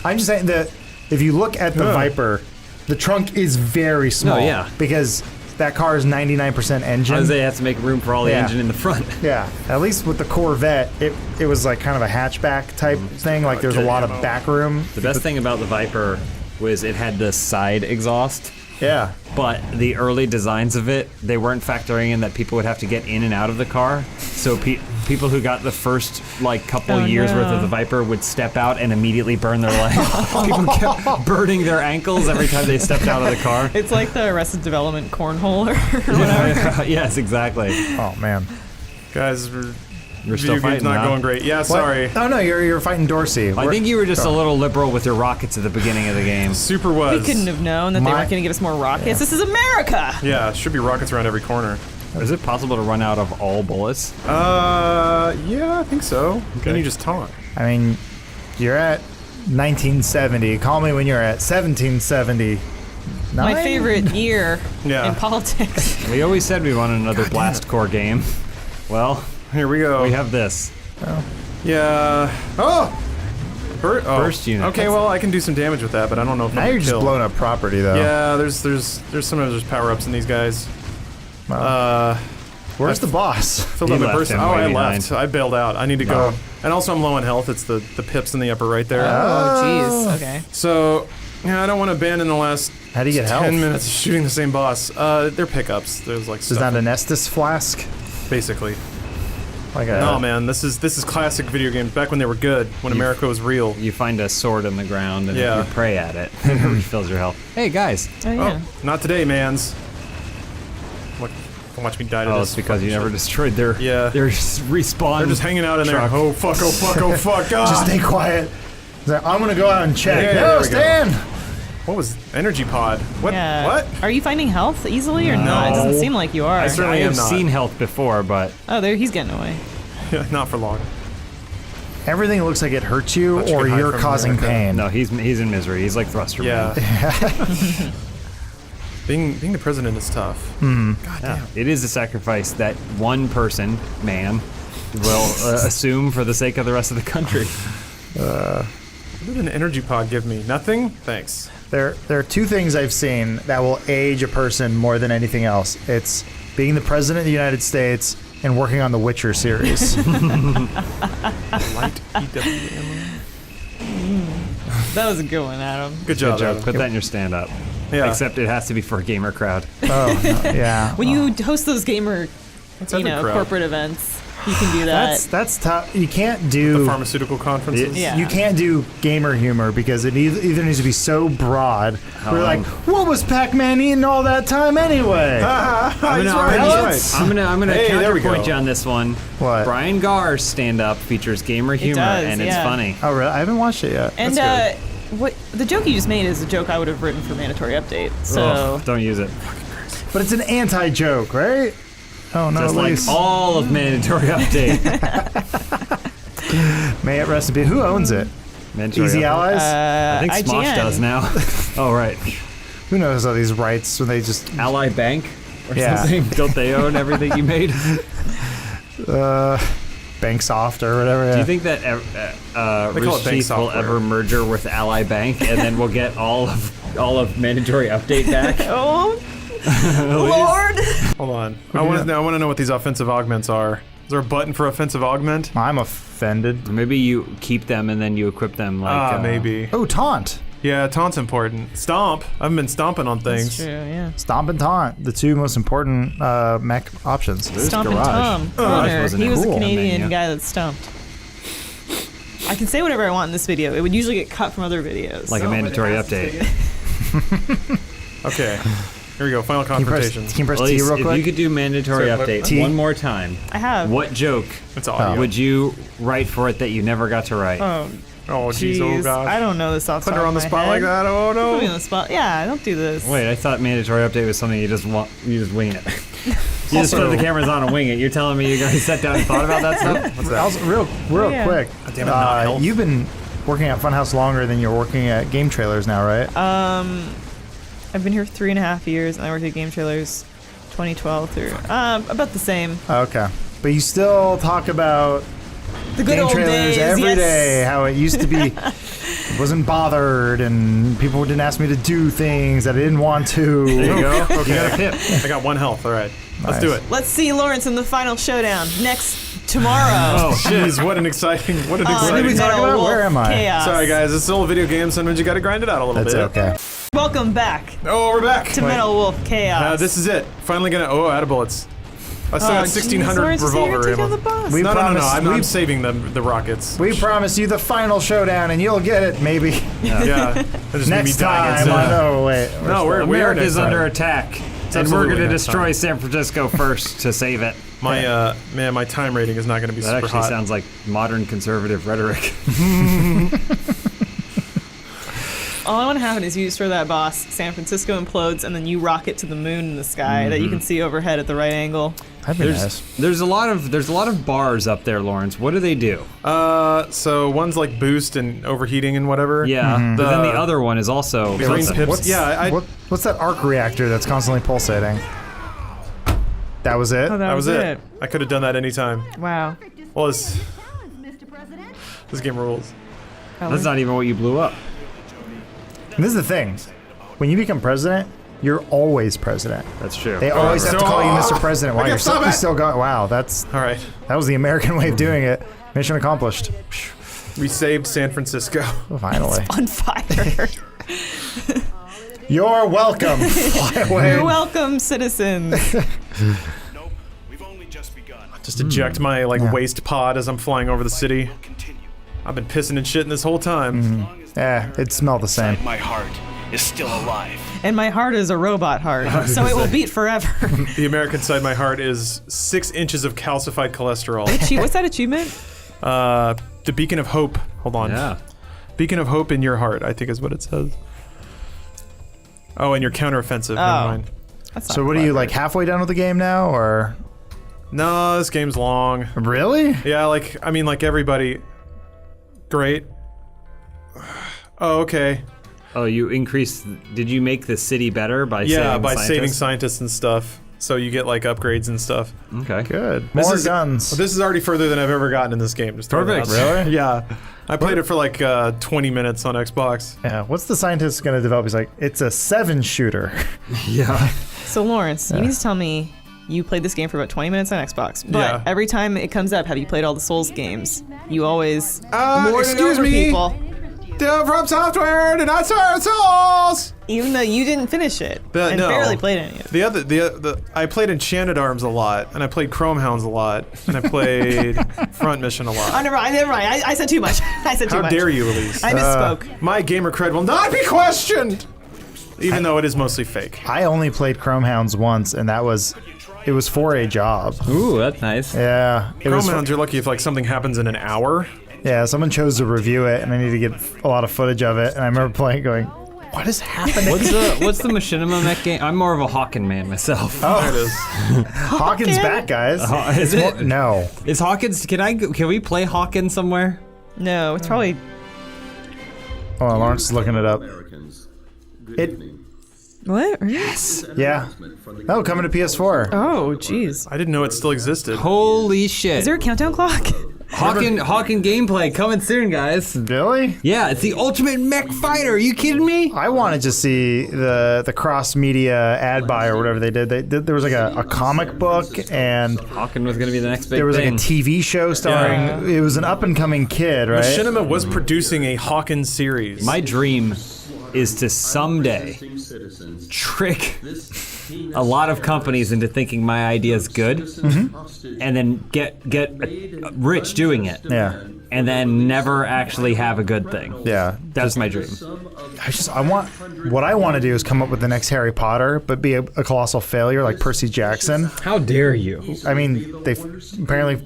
I'm just saying that if you look at the Viper, the trunk is very small. yeah. Because that car is 99% engine. They have to make room for all the Yeah. engine in the front. Yeah, at least with the Corvette, it was like kind of a hatchback type thing. Like there's a lot of back room. The best thing about the Viper was it had the side exhaust Yeah. But the early designs of it, they weren't factoring in that people would have to get in and out of the car. So people who got the first couple years worth of the Viper would step out and immediately burn their leg. People kept burning their ankles every time they stepped out of the car. It's like the Arrested Development cornhole or whatever. Yes, exactly. Oh man. Guys, We're still video game's fighting not now. going great. Yeah, sorry. Oh no, you're fighting Dorsey. I think you were just a little liberal with your rockets at the beginning of the game. Super was. We couldn't have known that they weren't going to give us more rockets. This is America! Yeah, should be rockets around every corner. Is it possible to run out of all bullets? Yeah, I think so. Then you just taunt. I mean, you're at 1970. Call me when you're at 1770. My favorite year Yeah. in politics. We always said we wanted another Blast Core game. Well, Here we go. we have this. Yeah. Oh! Burst unit. Okay, well, I can do some damage with that, but I don't know if Now I'm you're just kill. blowing up property though. Yeah, there's sometimes there's power-ups in these guys. Where's the boss? Filled He up my left person. him Oh, way I behind. left. I bailed out. I need to go. And also, I'm low on health. It's the pips in the upper right there. Oh, jeez. Okay. So, yeah, I don't want to abandon the last How do you get 10 health? minutes of shooting the same boss. They're pickups. There's like Is stuff, that an Estus flask? basically. Like a No, man, this is classic video games back when they were good, when America was real. You find a sword in the ground and Yeah. you pray at it, and it refills your health. Hey guys! Oh, yeah. Oh, not today, mans. Watch me die to Oh, this. it's because you fucking never shit. destroyed their respawn. They're just hanging out in truck. there. Oh fuck! Oh fuck! Oh fuck! God. Just stay quiet. He's like, I'm gonna go out and check. Yeah, there No, we go. stand. What was energy pod? What? Yeah. What? Are you finding health easily or not? It doesn't seem like you are. I certainly I am have not. seen health before, but Oh, there he's getting away. Not for long. Everything looks like it hurts you, Thought you or could hide you're from causing America. pain. no, he's in misery. He's like Thruster Yeah. Man. being the president is tough. Yeah. It is a sacrifice that one person, man, will assume for the sake of the rest of the country. What did an energy pod give me? Nothing? Thanks. There are two things I've seen that will age a person more than anything else. It's being the president of the United States and working on the Witcher series. Light EW ammo. That was a good one, Adam. Good job. Good job. Adam. Put that in your stand-up. Yeah. Except it has to be for a gamer crowd. Oh, no, yeah. When you host those gamer, every crowd. corporate events, you can do that. That's tough. You can't do Pharmaceutical conferences. Yeah. You can't do gamer humor because it either needs to be so broad. We're like, what was Pac-Man eating all that time anyway? I'm I'm gonna Hey, there we counterpoint go. you on this one. What? Brian Gar's stand-up features gamer humor, does, and it's yeah. funny. Oh, really? I haven't watched it yet. And That's what the joke you just made is a joke I would have written for Mandatory Update. So Ugh, don't use it. But it's an anti-joke, right? Oh no, Just like Elyse. all of Mandatory Update. May it rest in peace. Who owns it? Mandatory Easy Update. Allies? I think Smosh IGN. does now. Oh right, Who knows all these rights when they just Ally Bank or Yeah. something. Don't they own everything you made? Banksoft or whatever? Do you think that They call it Rooster bank Teeth will software. ever merger with Ally Bank, and then we'll get all of Mandatory Update back? oh Lord, Hold on. I want to know what these offensive augments are. Is there a button for offensive augment? I'm offended. Maybe you keep them and then you equip them like Maybe. Oh, taunt. Yeah, taunt's important. Stomp. I've been stomping on things. True, yeah. Stomp and taunt, the two most important mech options. Stompin' Garage. Tom. Garage Connor. wasn't He was a cool on the Canadian menu. guy that stumped. I can say whatever I want in this video. It would usually get cut from other videos. like a Mandatory Update. Okay. Here we go. Final Can you press, confrontation. can you press T Elise, real if quick? you could do Mandatory Sorry, what- Update T? one more time, I have. what joke It's audio. would you write for it that you never got to write? Oh, Oh, jeez. Oh, jeez. gosh. I don't know this off the Put top her of on the my spot head. like that. Oh, Put me on no. the spot. Yeah, don't do this. Wait, I thought Mandatory Update was something you just wing it. You just put the cameras on and wing it. You're telling me you guys sat down and thought about that stuff? What's that? Also, real Yeah. quick. damn it, not health. You've been working at Funhouse longer than you're working at GameTrailers now, right? I've been here 3.5 years, and I worked at GameTrailers 2012 through about the same. Okay. But you still talk about The good old GameTrailers days. every yes. day, how it used to be. Wasn't bothered, and people didn't ask me to do things that I didn't want to. There you go. Okay. You got a pip. I got one health. All right. Let's do Nice. it. Let's see Lawrence in the final showdown. Next tomorrow. Jeez, what an exciting What are we talking about? Where am I? Chaos. Sorry guys, it's still a video game. Sometimes you gotta grind it out a little That's bit. okay. Welcome back Oh, we're back. to Metal Wolf Chaos. This is it. Finally gonna. Oh, add bullets. I still got 1600 revolver ammo. We No, promised, I'm saving the rockets. we promised you the final showdown, and you'll get it maybe Yeah. That just made me next die time. against, Oh wait. No, we're America's next under time. attack, and we're absolutely going to next destroy time. San Francisco first to save it. My man, my time rating is not gonna be That super actually hot. sounds like modern conservative rhetoric. All I want to happen is you destroy that boss, San Francisco implodes, and then you rocket to the moon in the sky that you can see overhead at the right angle. That'd be nice. There's a lot of bars up there, Lawrence. What do they do? So one's like boost and overheating and whatever. Yeah, but then the The- other one is also Green something. pips. Yeah, What's that arc reactor that's constantly pulsating? That was it? Oh, that was it. I could have done that anytime. Wow. Well, this Mr. President. game rules. That's not even what you blew up. And this is the thing. When you become president, you're always president. That's true. They always have to call you Mr. President. Wow, can't stop you it. still got. Wow, that All right, was the American way of doing it. Mission accomplished. we saved San Francisco. Finally. On fire. You're welcome. Fly away. You're welcome, citizens. Nope, we've only just begun. Just eject my waste pod as I'm flying over the city. Continue. I've been pissing and shitting this whole time. Yeah, it smelled the same. My heart is still alive. And my heart is a robot heart, so it will beat forever. The American side of my heart is 6 inches of calcified cholesterol. What's that achievement? The beacon of hope. Hold on. Yeah. Beacon of hope in your heart, I think is what it says. Oh, and your counteroffensive. Never mind. That's not So what are you, clever. like halfway done with the game now, or? No, this game's long. Really? Yeah, like everybody. Great. Oh, okay. Oh, you increased. Did you make the city better by Yeah, saving by scientists? saving scientists and stuff. So you get like upgrades and stuff. Okay. Good. This More is- guns. This is already further than I've ever gotten in this game. Just throwing it Perfect. out there. Really? Yeah. I played it for like 20 minutes on Xbox. Yeah. What's the scientist going to develop? He's like, it's a 7-shooter. Yeah. So Lawrence, you need to tell me you played this game for about 20 minutes on Xbox, but Yeah. every time it comes up, have you played all the Souls games? You always Excuse over me. people, From Software, did not serve Souls. even though you didn't finish it and no. barely played any of it. The I played Enchanted Arms a lot, and I played Chrome Hounds a lot, and I played Front Mission a Oh, lot. never mind. I said too much. I said too How much. dare you, Elyse? I misspoke. My gamer cred will not be questioned, even though it is mostly fake. I only played Chrome Hounds once, and it was for a job. Ooh, that's nice. Yeah. It Chrome was. Hounds, you're lucky if like something happens in an hour. Yeah. Someone chose to review it, and I need to get a lot of footage of it. And I remember playing, going, "What is happening?" What's the Machinima mech game? I'm more of a Hawken man myself. There it is. Hawkins back, guys. Is it? No. Is Hawkins? Can we play Hawkins somewhere? No, it's probably. Oh, Lawrence is looking it up. It. What? Yeah. Oh, coming to PS4. Oh, jeez. I didn't know it still existed. Holy shit! Is there a countdown clock? Hawken gameplay coming soon, guys. Really? Yeah, it's the ultimate mech fighter. Are you kidding me? I wanted to see the cross media ad buy or whatever they did. There was like a comic book, and Hawken was gonna be the next big there was like thing. a TV show starring. Yeah. It was an up and coming kid, right? Machinima was producing a Hawkins series. My dream is to someday trick a lot of companies into thinking my idea is good, and then get rich doing it, Yeah. and then never actually have a good thing. Yeah. That's my dream. What I want to do is come up with the next Harry Potter, but be a colossal failure like Percy Jackson. How dare you? I mean, they apparently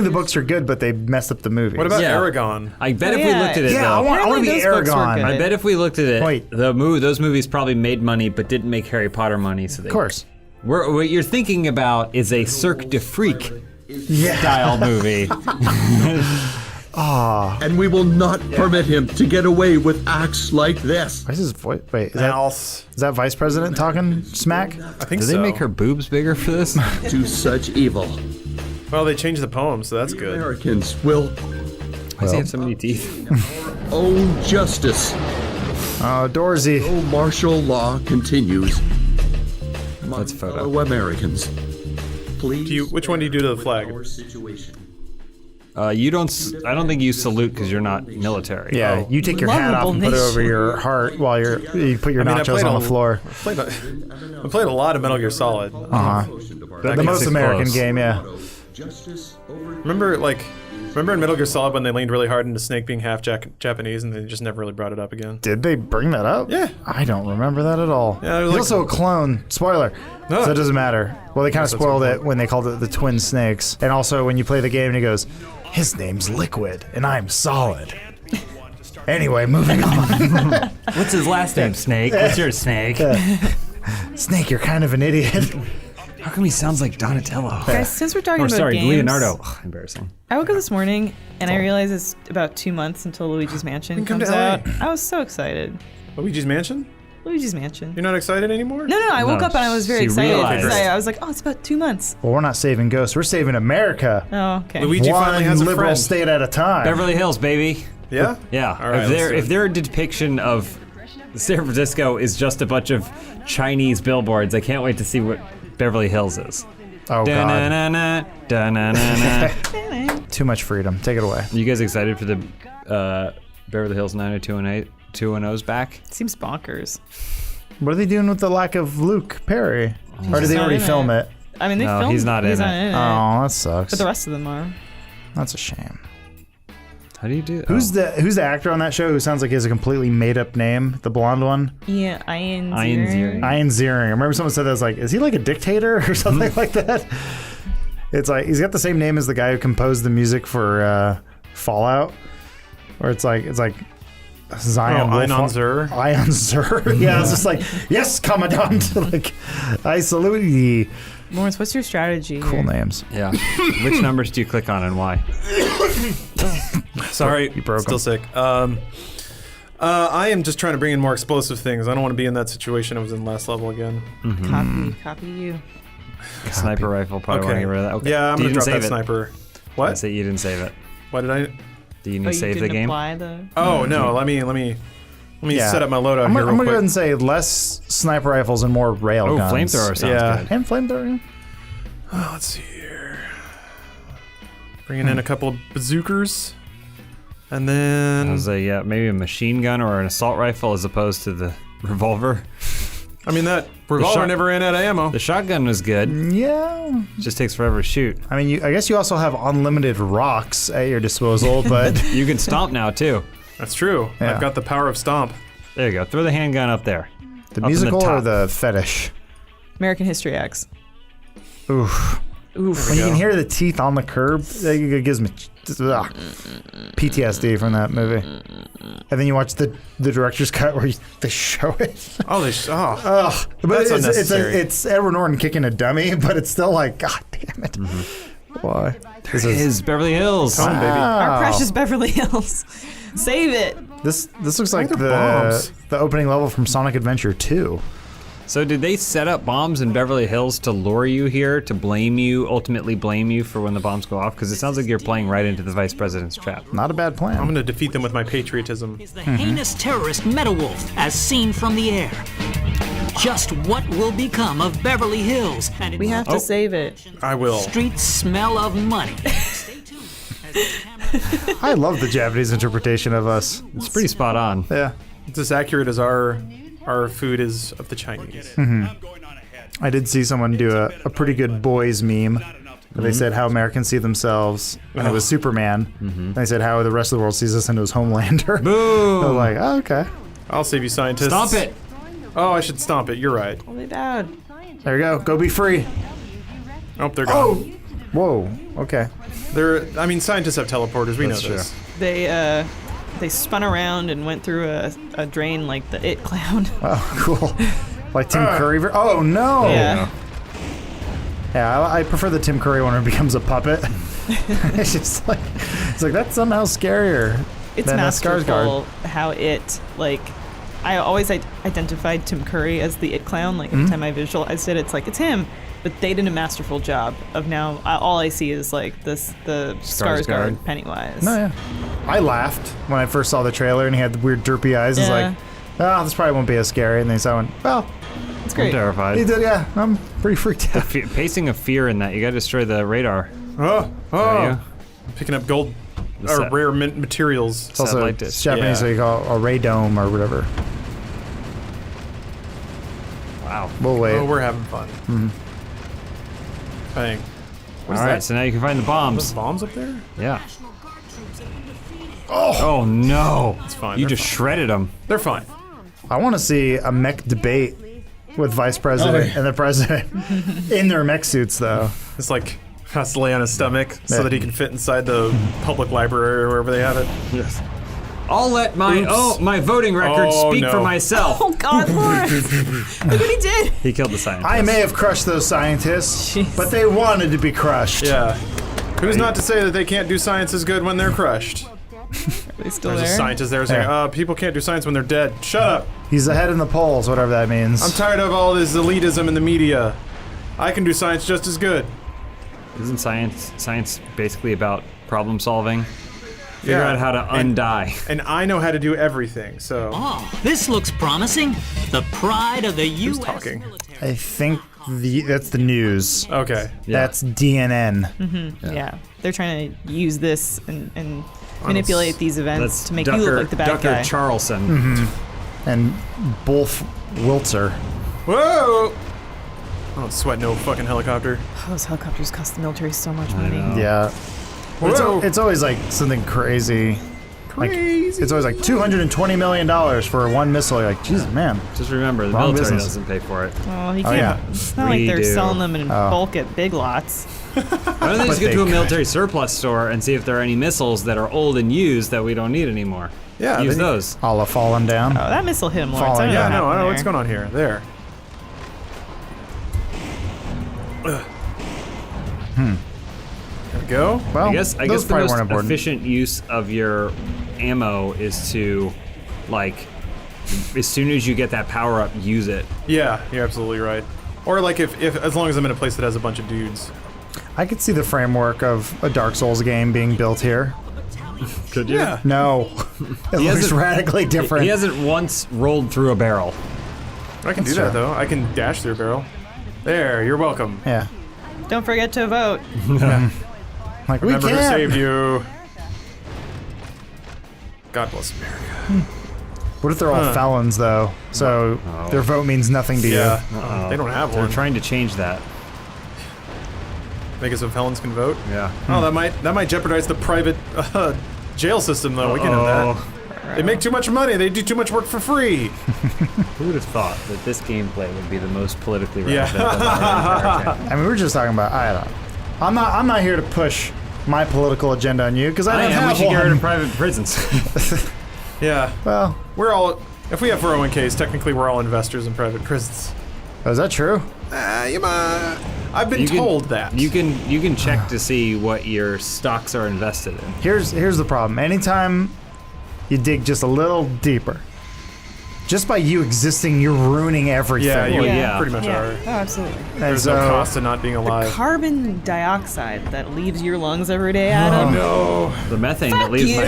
the books are good, but they messed up the movie. What about Yeah. Aragon? I bet Oh, if we yeah. looked at it, Yeah, though, I want to Apparently be those books were Aragon. good. I bet if we looked at it, Wait. those movies probably made money but didn't make Harry Potter money. So they, Of course. what you're thinking about is a Cirque du Freak style movie. And we will not permit him to get away with acts like this. Why is his voice? Wait, is Mouse. that Vice President talking smack? I think Did so. they make her boobs bigger for this? To such evil. Well, they changed the poem, so that's good. Americans will Why does he have so many teeth? own justice. Oh, Dorsey. Oh, martial law continues. My That's a photo. fellow Americans, please. Which one do you do to the flag? Our situation. You don't. I don't think you salute because you're not military. Yeah, you take your hat off and put it over your heart while you put your nachos on the floor. I played a lot of Metal Gear Solid. The most American game, yeah. Remember in Metal Gear Solid when they leaned really hard into Snake being half Japanese and they just never really brought it up again? Did they bring that up? Yeah. I don't remember that at all. Yeah, He's also a clone. Spoiler. So it doesn't matter. Well, they kind of spoiled it when they called it the Twin Snakes. And also when you play the game and he goes, his name's Liquid and I'm Solid. Anyway, moving on. What's his last name, Snake? What's your Snake? Snake, you're kind of an idiot. How come he sounds like Donatello? Guys, since we're talking about games, Leonardo. Ugh, embarrassing. I woke up this morning and I realized it's about 2 months until Luigi's Mansion come comes to LA. out. I was so excited. Luigi's Mansion? Luigi's Mansion. You're not excited anymore? No, I woke up and I was very she excited. realized. Because I was like, oh, it's about 2 months. Well, we're not saving ghosts. We're saving America. Oh, okay. Luigi finally has a liberal friend. state at a time. Beverly Hills, baby. Yeah? Yeah. All right, if their depiction of San Francisco is just a bunch of Chinese billboards, I can't wait to see what Beverly Hills is. Oh, God. Da-na-na-na, da-na-na-na. Too much freedom. Take it away. You guys excited for the Beverly Hills 90210's back? Seems bonkers. What are they doing with the lack of Luke Perry? Or did they not already in film it. it? I mean, they No, filmed. he's not in it. Oh, that sucks. But the rest of them are. That's a shame. How do you do? Who's the actor on that show who sounds like he has a completely made up name? The blonde one? Yeah, Ian Ziering. Ziering. Ian Ziering. I remember someone said that. I was like, is he like a dictator or something like that? It's like he's got the same name as the guy who composed the music for Fallout. Or it's like Zion Wolf. Ion Zur. Ion Zur. Yeah, it's just like, yes, Commandant. Like, I salute ye. Lawrence, what's your strategy? Cool here? names. Yeah. Which numbers do you click on and why? Sorry, You broke still sick. I am just trying to bring in more explosive things. I don't want to be in that situation I was in last level again. Copy you. Sniper rifle. Probably want to get rid of that. Okay. Yeah, I'm You gonna didn't drop that save it. sniper. I What? say you didn't save it. Why did I? Do you Oh, need to save you the didn't game? apply the. Oh no! Let me Yeah. set up my loadout I'm here gonna real go ahead quick. and say less sniper rifles and more rail Oh, guns. flamethrower sounds Yeah. good. And flamethrower. Let's see here. Bringing in a couple bazookas, and then As a maybe a machine gun or an assault rifle as opposed to the revolver. I mean that revolver shot- never ran out of ammo. The shotgun was good. Yeah. It just takes forever to shoot. I mean, I guess you also have unlimited rocks at your disposal, but You can stomp now too. That's true. Yeah. I've got the power of stomp. There you go. Throw the handgun up there. the Up in musical or top. the fetish? American History X. Oof. Oof. When you can hear the teeth on the curb, it gives me PTSD from that movie. And then you watch the director's cut where they show it. Oh, Ugh. But That's it's unnecessary. it's Edward Norton kicking a dummy, but it's still like, God damn it. Why? This It is Beverly Hills. Come on, baby. Our precious Beverly Hills. Save it. This looks like Why are there bombs? the opening level from Sonic Adventure 2. So did they set up bombs in Beverly Hills to lure you here, to ultimately blame you for when the bombs go off? Because it sounds like you're playing right into the vice president's trap. Not a bad plan. I'm gonna defeat them with my patriotism. Is the heinous terrorist Metawolf as seen from the air. Just what will become of Beverly Hills and its We have to save it. I will. streets smell of money. Stay tuned as the camera I love the Japanese interpretation of us. It's pretty spot on. Yeah. It's as accurate as our food is of the Chinese. I did see someone do a pretty good boys meme. Where they said how Americans see themselves, and it was Superman. And they said how the rest of the world sees us, and it was Homelander. Boom! I was like, oh, okay. I'll save you, scientists. Stomp it! Oh, I should stomp it. You're right. Holy dad. There you go. Go be free. Oh, they're gone. Whoa. Okay. I mean, scientists have teleporters. We know this. They spun around and went through a drain like the It Clown. Oh, cool. Like Tim Curry. Oh, no. Yeah. Yeah, I prefer the Tim Curry one where it becomes a puppet. It's just like, that's somehow scarier. It's than a masterful how it, like, I always identified Tim Curry as the It Clown. Like, every time I visualized it, it's like, it's him. But they did a masterful job of now, all I see is, like, the Skarsgård Pennywise. No, yeah. I laughed when I first saw the trailer and he had the weird derpy eyes. It's Yeah. like, oh, this probably won't be as scary. And then I went, well, It's I'm great. terrified. he did, yeah. I'm pretty freaked out. Pacing of fear in that. You gotta destroy the radar. Oh, Are you? Picking up gold or rare materials. It's also Satellite it's dish. Japanese, so you call it a radome or whatever. Wow. We'll wait. Oh, we're having fun. Bang. What is All right, that? so now you can find the bombs. Those bombs up there? Yeah. Oh no! It's fine. You They're just fine. shredded them. They're fine. I want to see a mech debate with vice president and the president in their mech suits, though. It's like has to lay on his stomach so Yeah. that he can fit inside the public library or wherever they have it. Yes. I'll let my Oops. my voting record Oh, speak for no. myself. Oh God, Forrest! Look what he did. He killed the scientist. I may have crushed those scientists, Jeez. but they wanted to be crushed. Yeah. Who's not to say that they can't do science as good when they're crushed? Are they still There's a there? scientist there saying, Yeah. people can't do science when they're dead. Shut up. He's ahead in the polls, whatever that means. I'm tired of all this elitism in the media. I can do science just as good. Isn't science basically about problem solving? Figure Yeah. out how to undie. And I know how to do everything, so... Oh, this looks promising. The pride of the U.S. talking? military. I think that's the news. Okay. That's DNN. Yeah, they're trying to use this and manipulate these events That's to make you look like the bad Ducker guy. Charlson. And Bulf Wiltzer. Whoa! I don't sweat no fucking helicopter. Those helicopters cost the military so much money. Yeah. Whoa. It's always like something crazy. Crazy. It's always like $220 million for one missile. You're like, Jesus, man. Just remember, the Wrong military business. doesn't pay for it. Well, you can't. yeah. It's not We like they're do. selling them in bulk at Big Lots. Why don't they just But go to a they military surplus store and see if there are any missiles that are old and used that we don't need anymore? Yeah, Use then you- those. Allah falling down. Oh, that missile hit him, Lawrence. Falling. I Yeah, don't know no, I don't know what's going going on here. There. There we go. Well, I those guess the probably most weren't important. efficient use of your ammo is to, like, as soon as you get that power up, use it. Yeah, you're absolutely right. Or like if as long as I'm in a place that has a bunch of dudes. I could see the framework of a Dark Souls game being built here. Could you? Yeah. No. It looks hasn't- radically different. He hasn't once rolled through a barrel. I can do That's that true. though. I can dash through a barrel. There, you're welcome. Yeah. Don't forget to vote. Like, Remember we who can't. saved you. God bless America. What if they're all felons, though? So their vote means nothing to Yeah. Uh-oh. They don't have They're one. trying to change that. Make it so felons can vote. Yeah. Oh, that might jeopardize the private jail system though. We can know that. They make too much money. They do too much work for free. Who would have thought that this gameplay would be the most politically relevant Yeah. of our entire channel? I mean, we were just talking about. I don't know. I'm not here to push my political agenda on you because I don't We have should get rid one. of private prisons. Yeah. Well, We're all. If we have 401ks, technically we're all investors in private prisons. is that true? I've been told that. You can check to see what your stocks are invested in. Here's the problem. Anytime you dig just a little deeper, just by you existing, you're ruining everything. Yeah, you yeah. pretty much are. Oh, absolutely. And There's so, no cost to not being alive. Carbon dioxide that leaves your lungs every day, Adam. No. The methane that leaves my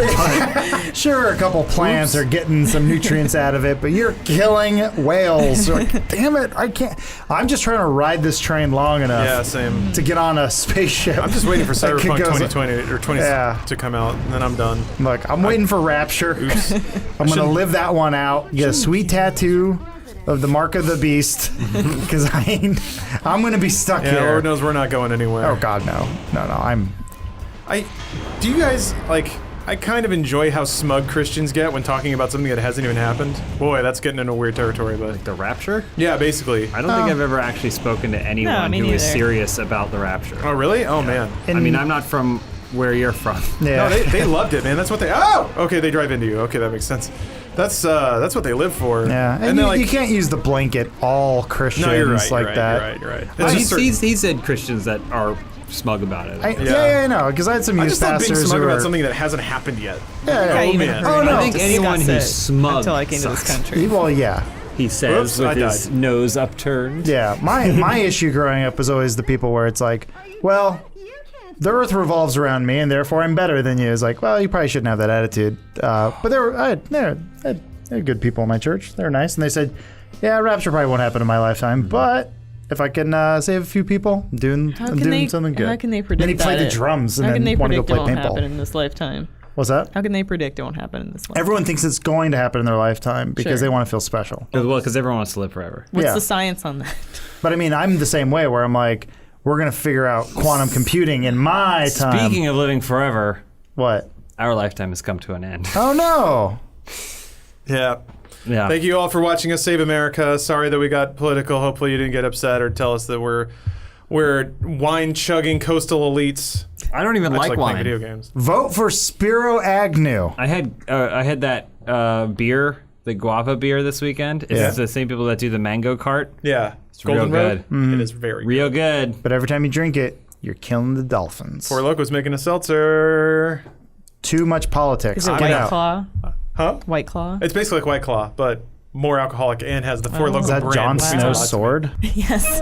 butt. Sure, a couple plants are getting some nutrients out of it, but you're killing whales. You're like, damn it, I can't. I'm just trying to ride this train long enough Yeah, same. to get on a spaceship. I'm just waiting for that Cyberpunk goes- 2020 or 20 Yeah. to come out, and then I'm done. Look, I'm waiting for Rapture. Oops. I'm gonna live that one out. Get a sweet tattoo of the mark of the beast, because I'm gonna be stuck Yeah, here. Lord knows we're not going anywhere. Oh God, no. Do you guys like? I kind of enjoy how smug Christians get when talking about something that hasn't even happened. Boy, that's getting into weird territory, but The rapture? yeah, basically. I don't think I've ever actually spoken to anyone me who is neither. serious about the rapture. Oh, really? Oh man. I mean, I'm not from where you're from. Yeah. No, they loved it, man. That's what they. Oh, okay. They drive into you. Okay, that makes sense. That's what they live for. Yeah, and they're you, like, you can't use the blanket all Christians No, you're right. like you're right, that. You're right. You're right. Well, It's just certain- he said Christians that are smug about it. Yeah, I know, because I had some I youth just love being pastors smug who about are. something that hasn't happened yet. Yeah, Oh, even man. heard Oh, no. him I think anyone discuss who's it smug until I came to this sucks. country. Well, yeah. He says Whoops, I with his died. nose upturned. Yeah, my issue growing up was always the people where it's like, well, the earth revolves around me and therefore I'm better than you. It's like, well, you probably shouldn't have that attitude. But they're good people in my church. They're nice. And they said, yeah, rapture probably won't happen in my lifetime, but if I can save a few people, I'm doing something good. How can they predict Then he played that the drums and how can they then want to go predict play it won't happen paintball. in this lifetime? What's that? How can they predict it won't happen in this lifetime? Everyone thinks it's going to happen in their lifetime because Sure. they want to feel special. Well, because everyone wants to live forever. What's Yeah. the science on that? But I mean, I'm the same way where I'm like, we're going to figure out quantum computing in my time. Speaking of living forever, What? our lifetime has come to an end. Oh, no. Yeah. Yeah. Thank you all for watching us save America. Sorry that we got political. Hopefully you didn't get upset or tell us that we're wine-chugging coastal elites. I don't even I just like playing wine. video games. Vote for Spiro Agnew. I had that beer, the guava beer this weekend. It's Yeah. the same people that do the mango cart. Yeah. It's real good. It is very good. Real good. But every time you drink it, you're killing the dolphins. Four Locos making a seltzer. Too much politics. Is it Get White out. Claw? Huh? White Claw? It's basically like White Claw, but more alcoholic and has the Four Oh. Loko Is that brand. Jon which means a lot Snow's to me. sword? Yes.